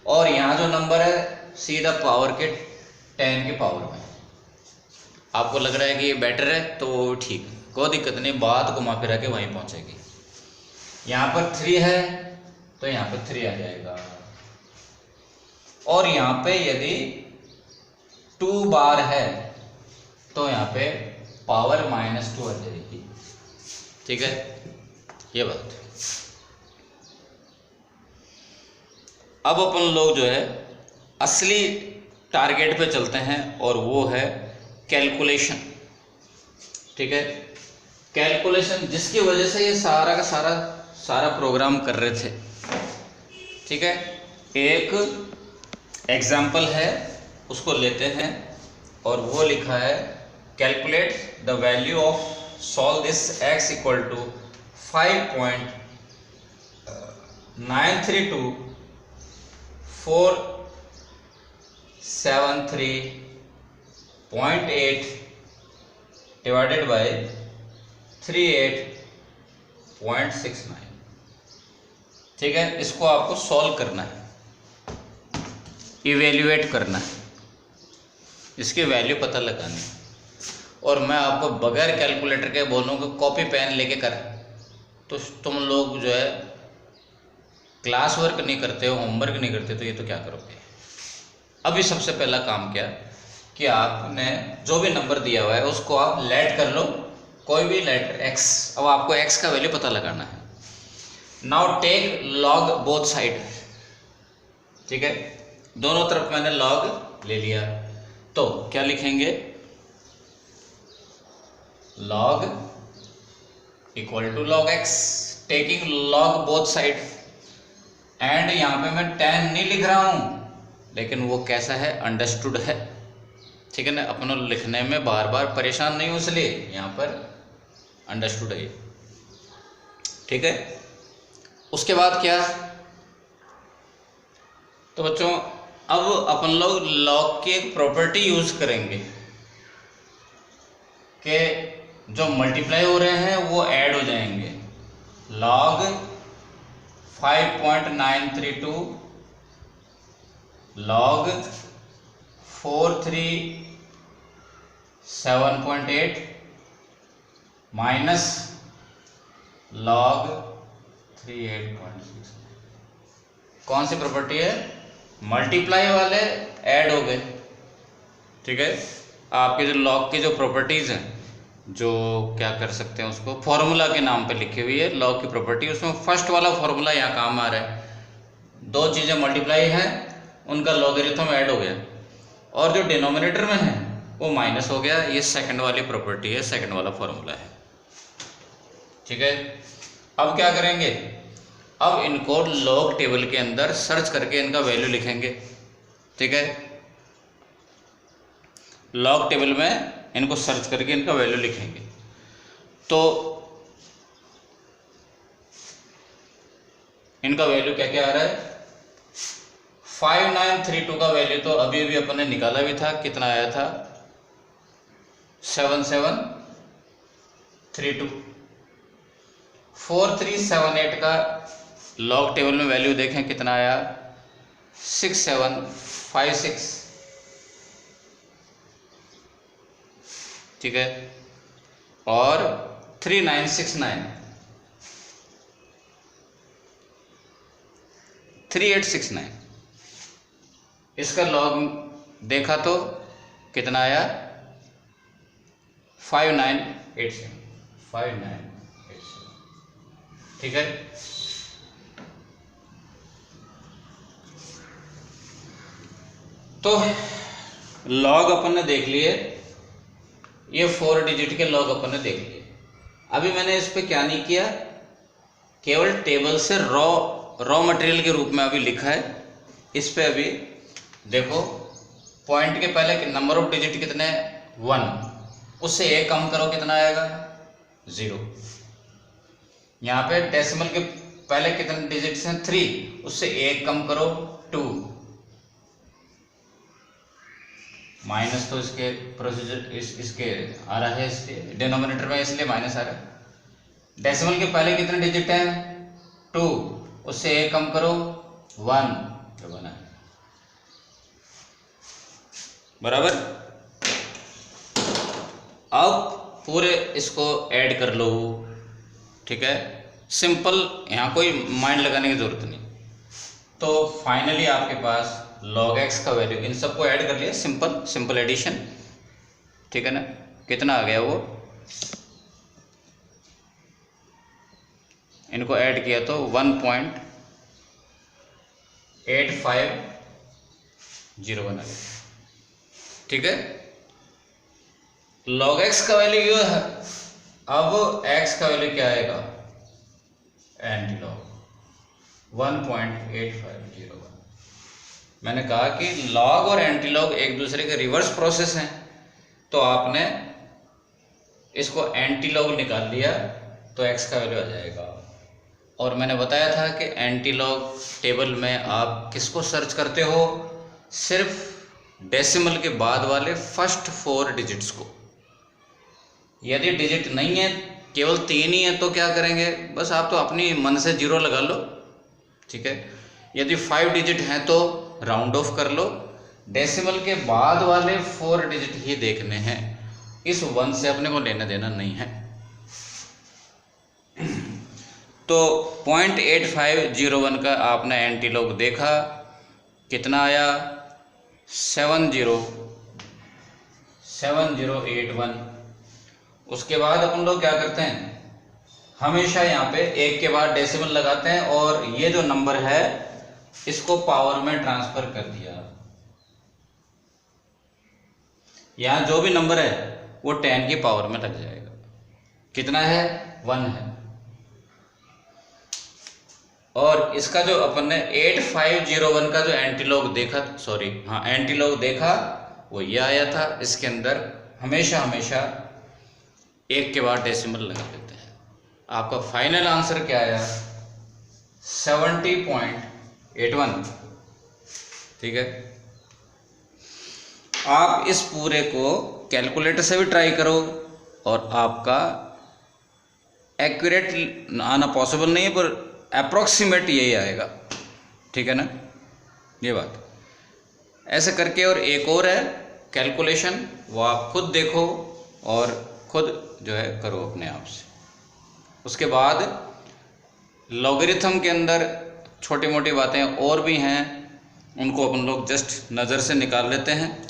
और यहाँ जो नंबर है सीधा पावर के 10 के पावर में। आपको लग रहा है कि ये बेटर है तो ठीक, कोई दिक्कत नहीं, बात घुमा फिरा के वहीं पहुँचेगी। यहाँ पर 3 है तो यहाँ पे 3 आ जाएगा, और यहाँ पे यदि 2 बार है तो यहाँ पे पावर -2 आ जाएगी। ठीक है, ये बात। अब अपन लोग जो है असली टारगेट पे चलते हैं, और वो है कैलकुलेशन। ठीक है, कैलकुलेशन जिसकी वजह से ये सारा का सारा प्रोग्राम कर रहे थे। ठीक है, एक एग्जाम्पल है उसको लेते हैं, और वो लिखा है calculate the value of solve this x equal to 5.932473.8 divided by 38.69। ठीक है, इसको आपको सॉल्व करना है, इवेल्युएट करना है, इसकी वैल्यू पता लगानी है। और मैं आपको बगैर कैलकुलेटर के बोलूँगा कॉपी पेन लेके कर, तो तुम लोग जो है क्लास वर्क नहीं करते हो, होमवर्क नहीं करते, तो ये तो क्या करोगे। अभी सबसे पहला काम क्या कि आपने जो भी नंबर दिया हुआ है उसको आप लेट कर लो, कोई भी लेटर x। अब आपको x का वैल्यू पता लगाना है। Now take log both side. ठीक है, दोनों तरफ मैंने लॉग ले लिया, तो क्या लिखेंगे, log equal to log x, taking log both side. And यहाँ पे मैं 10 नहीं लिख रहा हूँ, लेकिन वो कैसा है, अंडरस्टूड है। ठीक है ना, अपनों लिखने में बार बार परेशान नहीं हो, इसलिए यहाँ पर अंडरस्टूड है। ठीक है, उसके बाद क्या, तो बच्चों अब अपन लोग लॉग की एक प्रॉपर्टी यूज करेंगे कि जो मल्टीप्लाई हो रहे हैं वो ऐड हो जाएंगे। log 5.932 log 437.8 minus log 38.6। कौन सी प्रॉपर्टी है, मल्टीप्लाई वाले ऐड हो गए। ठीक है, आपके जो लॉग की जो प्रॉपर्टीज हैं, जो क्या कर सकते हैं उसको फॉर्मूला के नाम पे लिखी हुई है लॉग की प्रॉपर्टी, उसमें फर्स्ट वाला फॉर्मूला यहाँ काम आ रहा है। 2 चीज़ें मल्टीप्लाई हैं, उनका लॉगरिथम ऐड हो गया, और जो डिनोमिनेटर में है वो माइनस हो गया। ये सेकंड वाली प्रॉपर्टी है, सेकंड वाला फॉर्मूला है। ठीक है, अब क्या करेंगे, अब इनको लॉग टेबल के अंदर सर्च करके इनका वैल्यू लिखेंगे। ठीक है, लॉग टेबल में इनको सर्च करके इनका वैल्यू लिखेंगे। तो इनका वैल्यू क्या क्या आ रहा है, 5932 का वैल्यू तो अभी अभी अपन ने निकाला भी था, कितना आया था 7732। 4378 का लॉग टेबल में वैल्यू देखें कितना आया 6756, ठीक है। और 3969 3869 इसका लॉग देखा तो कितना आया 5987, ठीक है। तो लॉग अपन ने देख लिए, ये 4 डिजिट के लॉग अपन ने देख लिए। अभी मैंने इस पे क्या नहीं किया, केवल टेबल से रॉ मटेरियल के रूप में अभी लिखा है। इस पे अभी देखो, पॉइंट के पहले नंबर ऑफ डिजिट कितने 1, उससे एक कम करो कितना आएगा 0। यहाँ पे डेसिमल के पहले कितने डिजिट्स हैं 3, उससे एक कम करो 2, माइनस तो इसके प्रोसीजर इसके आ रहा है, इसके डिनोमिनेटर में इसलिए माइनस आ रहा है। डेसिमल के पहले कितने डिजिट हैं 2, उससे एक कम करो 1, जो बना है बराबर। अब पूरे इसको ऐड कर लो, ठीक है, सिंपल, यहाँ कोई माइंड लगाने की जरूरत नहीं। तो फाइनली आपके पास log x का वैल्यू, इन सबको ऐड कर लिया, सिंपल एडिशन, ठीक है ना। कितना आ गया वो, इनको ऐड किया तो 1.8501 आ गया, ठीक है। log x का वैल्यू ये है। अब x का वैल्यू क्या आएगा, एंटी लॉग 1.8501। मैंने कहा कि लॉग और एंटी लॉग एक दूसरे के रिवर्स प्रोसेस हैं, तो आपने इसको एंटी लॉग निकाल लिया तो x का वैल्यू आ जाएगा। और मैंने बताया था कि एंटी लॉग टेबल में आप किसको सर्च करते हो, सिर्फ डेसिमल के बाद वाले फर्स्ट 4 डिजिट्स को। यदि डिजिट नहीं है, केवल 3 ही है, तो क्या करेंगे, बस आप तो अपनी मन से 0 लगा लो, ठीक है। यदि 5 डिजिट हैं तो राउंड ऑफ कर लो, डेसिमल के बाद वाले 4 डिजिट ही देखने हैं, इस 1 से अपने को लेना देना नहीं है। तो 0.8501 का आपने एंटी लॉग देखा, कितना आया 7081। उसके बाद अपन लोग क्या करते हैं, हमेशा यहाँ पे एक के बाद डेसिमल लगाते हैं, और ये जो नंबर है इसको पावर में ट्रांसफर कर दिया। यहां जो भी नंबर है वो 10 की पावर में लग जाएगा। कितना है 1 है। और इसका जो अपन ने 8501 का जो एंटीलॉग देखा, एंटीलॉग देखा, वो ये आया था। इसके अंदर हमेशा एक के बाद डेसिमल लगा देते हैं। आपका फाइनल आंसर क्या आया 70.81, ठीक है। आप इस पूरे को कैलकुलेटर से भी ट्राई करो, और आपका एक्यूरेट आना पॉसिबल नहीं है, पर अप्रोक्सीमेट यही आएगा, ठीक है ना, ये बात। ऐसे करके, और एक और है कैलकुलेशन, वो आप खुद देखो और खुद जो है करो अपने आप से। उसके बाद लॉगरिथम के अंदर छोटी मोटी बातें और भी हैं, उनको अपन लोग जस्ट नज़र से निकाल लेते हैं।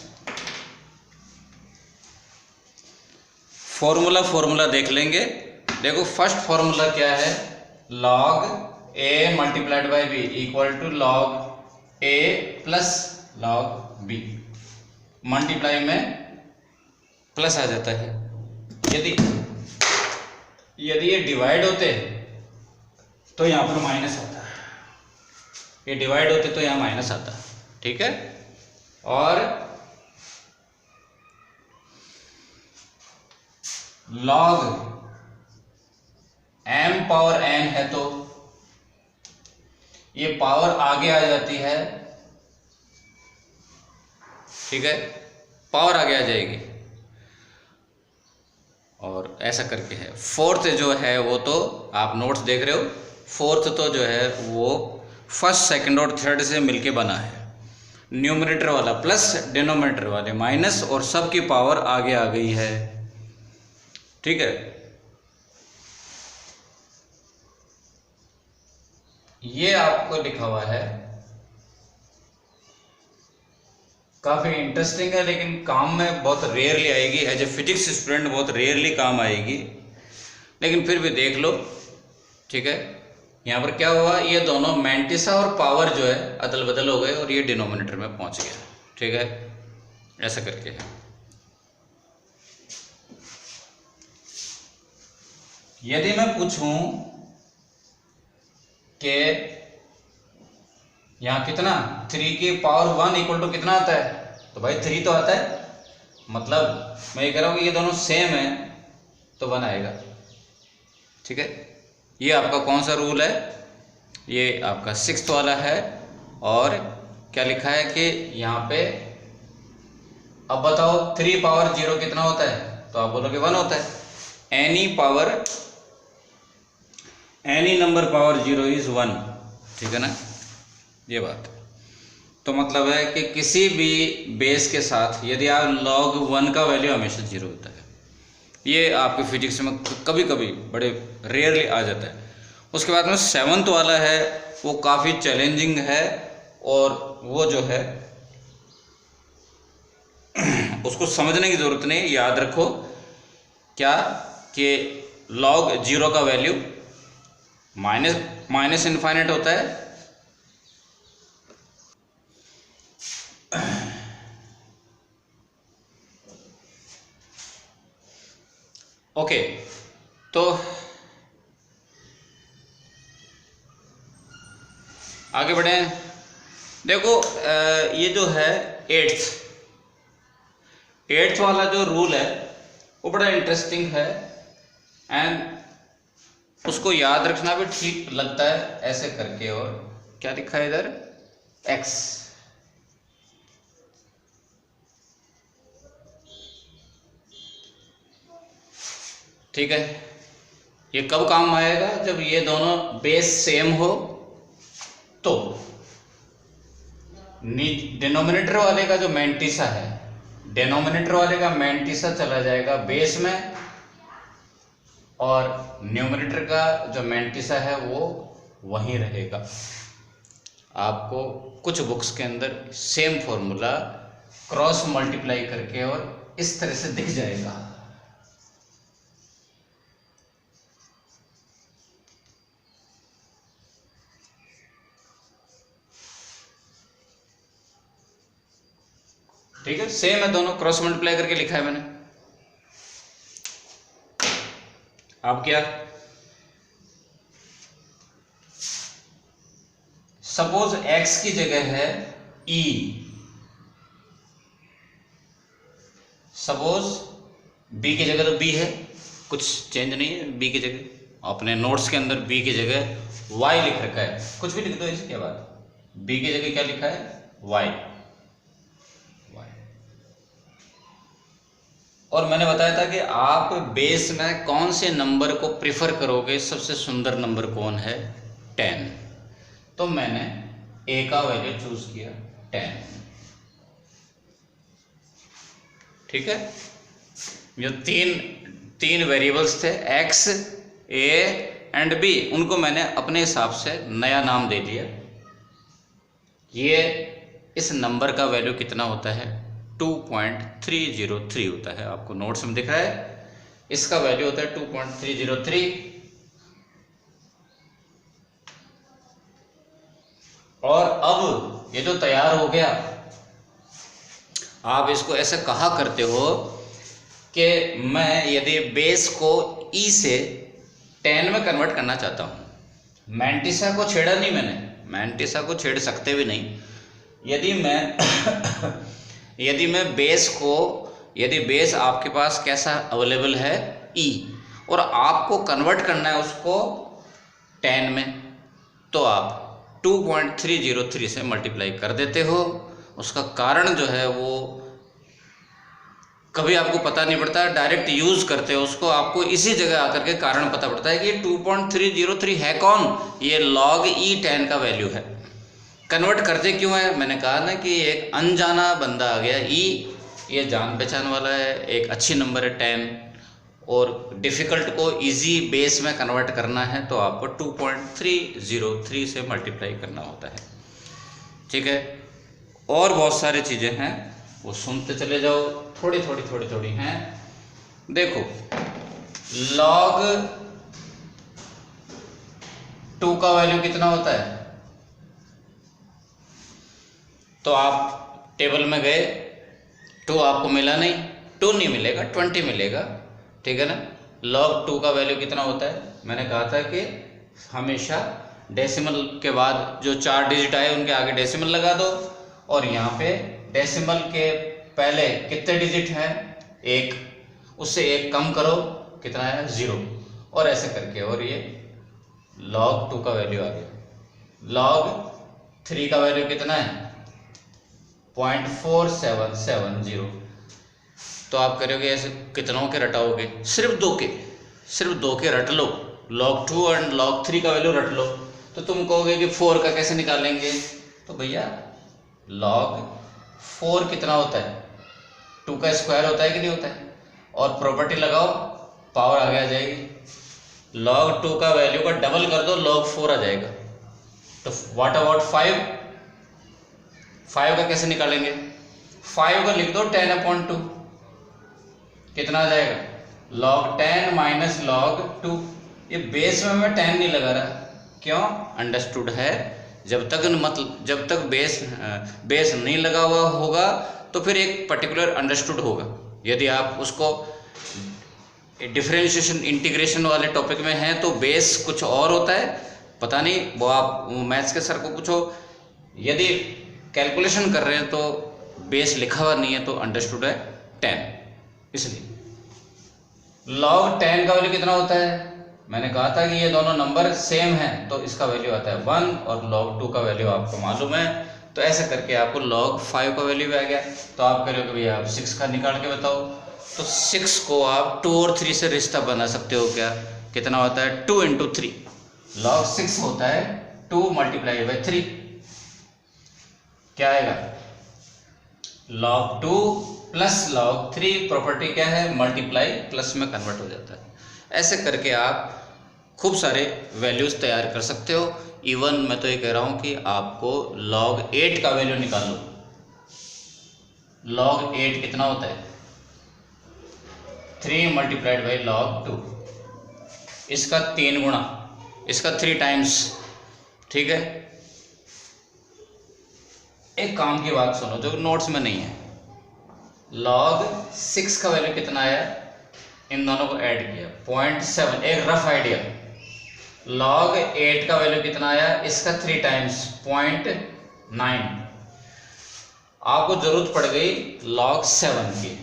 फॉर्मूला देख लेंगे। देखो फर्स्ट फॉर्मूला क्या है, log a multiplied by b equal to log a plus log b। Multiply में प्लस आ जाता है। यदि ये डिवाइड होते तो यहाँ पर माइनस आता है, ये डिवाइड होते तो यहाँ माइनस आता, ठीक है। और log m पावर n है तो ये पावर आगे आ जाती है, ठीक है, पावर आगे आ जाएगी और ऐसा करके है। फोर्थ जो है वो तो आप नोट्स देख रहे हो, फोर्थ तो जो है वो फर्स्ट सेकंड और थर्ड से मिलके बना है। न्यूमरेटर वाला प्लस, डिनोमिनेटर वाले माइनस, और सब की पावर आगे आ गई है, ठीक है। ये आपको लिखा हुआ है, काफी इंटरेस्टिंग है लेकिन काम में बहुत रेयरली आएगी, एज ए फिजिक्स स्टूडेंट बहुत रेयरली काम आएगी, लेकिन फिर भी देख लो, ठीक है। यहाँ पर क्या हुआ, ये दोनों मैंटिसा और पावर जो है अदल बदल हो गए और ये डिनोमिनेटर में पहुंच गया, ठीक है, ऐसा करके है। यदि मैं पूछूं कि यहाँ कितना 3 की पावर 1 इक्वल टू कितना आता है, तो भाई 3 तो आता है, मतलब मैं ये कह रहा हूँ कि ये दोनों सेम है तो 1 आएगा, ठीक है। ये आपका कौन सा रूल है, ये आपका 6th वाला है। और क्या लिखा है कि यहाँ पे, अब बताओ 3 पावर 0 कितना होता है, तो आप बोलोगे 1 होता है। एनी नंबर पावर 0 इज 1, ठीक है ना, ये बात। तो मतलब है कि किसी भी बेस के साथ यदि आप log 1 का वैल्यू हमेशा 0 होता है, ये आपके फिजिक्स में कभी कभी बड़े रेयरली आ जाता है। उसके बाद में 7th वाला है, वो काफ़ी चैलेंजिंग है और वो जो है उसको समझने की ज़रूरत नहीं, याद रखो क्या कि log 0 का वैल्यू माइनस इनफाइनाइट होता है। ओके, तो आगे बढ़े। देखो ये जो है 8th वाला जो रूल है वो बड़ा इंटरेस्टिंग है एंड उसको याद रखना भी ठीक लगता है, ऐसे करके। और क्या लिखा है इधर, x, ठीक है। ये कब काम आएगा, जब ये दोनों बेस सेम हो, तो डिनोमिनेटर वाले का जो मैंटिसा है, डिनोमिनेटर वाले का मैंटिसा चला जाएगा बेस में और न्यूमरेटर का जो मैंटिसा है वो वहीं रहेगा। आपको कुछ बुक्स के अंदर सेम फॉर्मूला क्रॉस मल्टीप्लाई करके और इस तरह से दिख जाएगा। ठीक है, सेम है, दोनों क्रॉस मल्टीप्लाई करके लिखा है मैंने। अब क्या, सपोज x की जगह है e, सपोज b की जगह तो b है, कुछ चेंज नहीं है, b की जगह अपने नोट्स के अंदर b की जगह y लिख रखा है, कुछ भी लिख दो, इसकी क्या बात। b की जगह क्या लिखा है, y। और मैंने बताया था कि आप बेस में कौन से नंबर को प्रिफर करोगे, सबसे सुंदर नंबर कौन है, 10। तो मैंने a का वैल्यू चूज किया 10, ठीक है। जो तीन वेरिएबल्स थे x, a एंड b, उनको मैंने अपने हिसाब से नया नाम दे दिया। ये इस नंबर का वैल्यू कितना होता है, 2.303 होता है, आपको नोट्स में दिख रहा है, इसका वैल्यू होता है 2.303। और अब ये जो तैयार हो गया, आप इसको ऐसे कहा करते हो कि मैं यदि बेस को e से 10 में कन्वर्ट करना चाहता हूं, मैंटिसा को छेड़ा नहीं मैंने, मैंटिसा को छेड़ सकते भी नहीं। यदि मैं बेस को, यदि बेस आपके पास कैसा अवेलेबल है e, और आपको कन्वर्ट करना है उसको 10 में, तो आप 2.303 से मल्टीप्लाई कर देते हो। उसका कारण जो है वो कभी आपको पता नहीं पड़ता, डायरेक्ट यूज़ करते हो उसको, आपको इसी जगह आकर के कारण पता पड़ता है कि 2.303 है कौन, ये log E10 का वैल्यू है। कन्वर्ट करते क्यों है, मैंने कहा ना कि एक अनजाना बंदा आ गया, ये जान पहचान वाला है, एक अच्छी नंबर है 10, और डिफ़िकल्ट को इजी बेस में कन्वर्ट करना है तो आपको 2.303 से मल्टीप्लाई करना होता है। ठीक है, और बहुत सारी चीज़ें हैं वो सुनते चले जाओ, थोड़ी थोड़ी हैं। देखो log 2 का वैल्यू कितना होता है, तो आप टेबल में गए, 2 आपको मिला नहीं, 2 नहीं मिलेगा, 20 मिलेगा, ठीक है ना। log 2 का वैल्यू कितना होता है, मैंने कहा था कि हमेशा डेसिमल के बाद जो 4 डिजिट आए उनके आगे डेसिमल लगा दो, और यहाँ पे डेसिमल के पहले कितने डिजिट हैं, 1, उससे 1 कम करो, कितना है 0, और ऐसे करके, और ये log 2 का वैल्यू आ गया। log 3 का वैल्यू कितना है 0.4770, तो आप करोगे ऐसे कितनों के रटाओगे, सिर्फ 2 के रट लो, log 2 और log 3 का वैल्यू रट लो, तो तुम कहोगे कि 4 का कैसे निकालेंगे, तो भैया log 4 कितना होता है, 2 का स्क्वायर होता है कि नहीं होता है, और प्रॉपर्टी लगाओ, पावर आगे आ जाएगी। log 2 का वैल्यू का डबल कर दो, log 4 आ जाएगा। तो व्हाट अबाउट 5 का कैसे निकालेंगे, 5 का लिख दो 10/2, कितना आ जाएगा log 10 माइनस log 2। ये बेस में मैं 10 नहीं लगा रहा, क्यों, अंडरस्टूड है, जब तक बेस नहीं लगा हुआ होगा तो फिर एक पर्टिकुलर अंडरस्टूड होगा। यदि आप उसको डिफरेंशिएशन इंटीग्रेशन वाले टॉपिक में हैं तो बेस कुछ और होता है, पता नहीं, वो आप मैथ्स के सर को पूछो। यदि कैलकुलेशन कर रहे हैं तो बेस लिखा हुआ नहीं है तो अंडरस्टूड है 10, इसलिए। log 10 का वैल्यू कितना होता है, मैंने कहा था कि ये दोनों नंबर सेम हैं तो इसका वैल्यू आता है 1, और log 2 का वैल्यू आपको मालूम है, तो ऐसे करके आपको log 5 का वैल्यू भी आ गया। तो आप करोगे भैया आप 6 का निकाल के बताओ, तो 6 को आप 2 और 3 से रिश्ता बना सकते हो, क्या कितना होता है 2 × 3, log 6 होता है 2 × 3, क्या आएगा log 2 प्लस log 3, प्रॉपर्टी क्या है, मल्टीप्लाई प्लस में कन्वर्ट हो जाता है। ऐसे करके आप खूब सारे वैल्यूज तैयार कर सकते हो। इवन मैं तो ये कह रहा हूँ कि आपको log 8 का वैल्यू निकाल लो, log 8 कितना होता है 3 × log 2, इसका 3 गुना, इसका 3 टाइम्स, ठीक है। एक काम की बात सुनो जो नोट्स में नहीं है, log 6 का वैल्यू कितना आया, इन दोनों को ऐड किया 0.7, एक रफ आइडिया। log 8 का वैल्यू कितना आया, इसका 3 टाइम्स 0.9, आपको जरूरत पड़ गई log 7 की।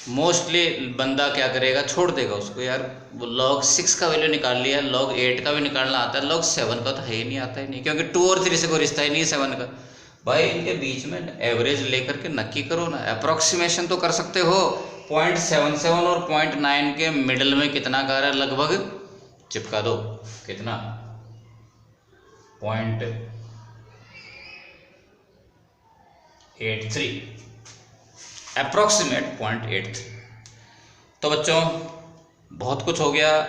मोस्टली बंदा क्या करेगा, छोड़ देगा उसको, यार वो log 6 का वैल्यू निकाल लिया, log 8 का भी निकालना आता है, log 7 का तो है ही नहीं, आता ही नहीं, क्योंकि 2 और 3 से कोई रिश्ता ही नहीं है 7 का। भाई इनके बीच में एवरेज लेकर के नक्की करो ना, अप्रोक्सीमेशन तो कर सकते हो, 0.77 और 0.9 के मिडल में कितना का रहा है, लगभग चिपका दो, कितना 0.83, अप्रोक्सीमेट 0.83। तो बच्चों बहुत कुछ हो गया,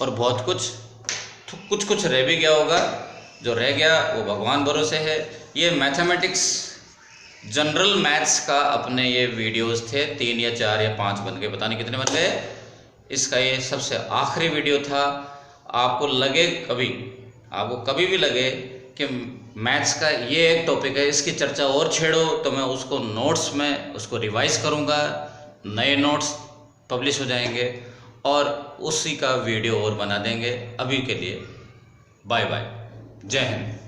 और बहुत कुछ रह भी गया होगा, जो रह गया वो भगवान भरोसे है। ये मैथमेटिक्स जनरल मैथ्स का अपने ये वीडियोस थे, 3 या 4 या 5 बन गए, पता नहीं कितने बन गए, इसका ये सबसे आखिरी वीडियो था। आपको कभी भी लगे कि मैथ्स का ये एक टॉपिक है, इसकी चर्चा और छेड़ो, तो मैं उसको नोट्स में उसको रिवाइज करूँगा, नए नोट्स पब्लिश हो जाएंगे और उसी का वीडियो और बना देंगे। अभी के लिए बाय बाय, जय हिंद।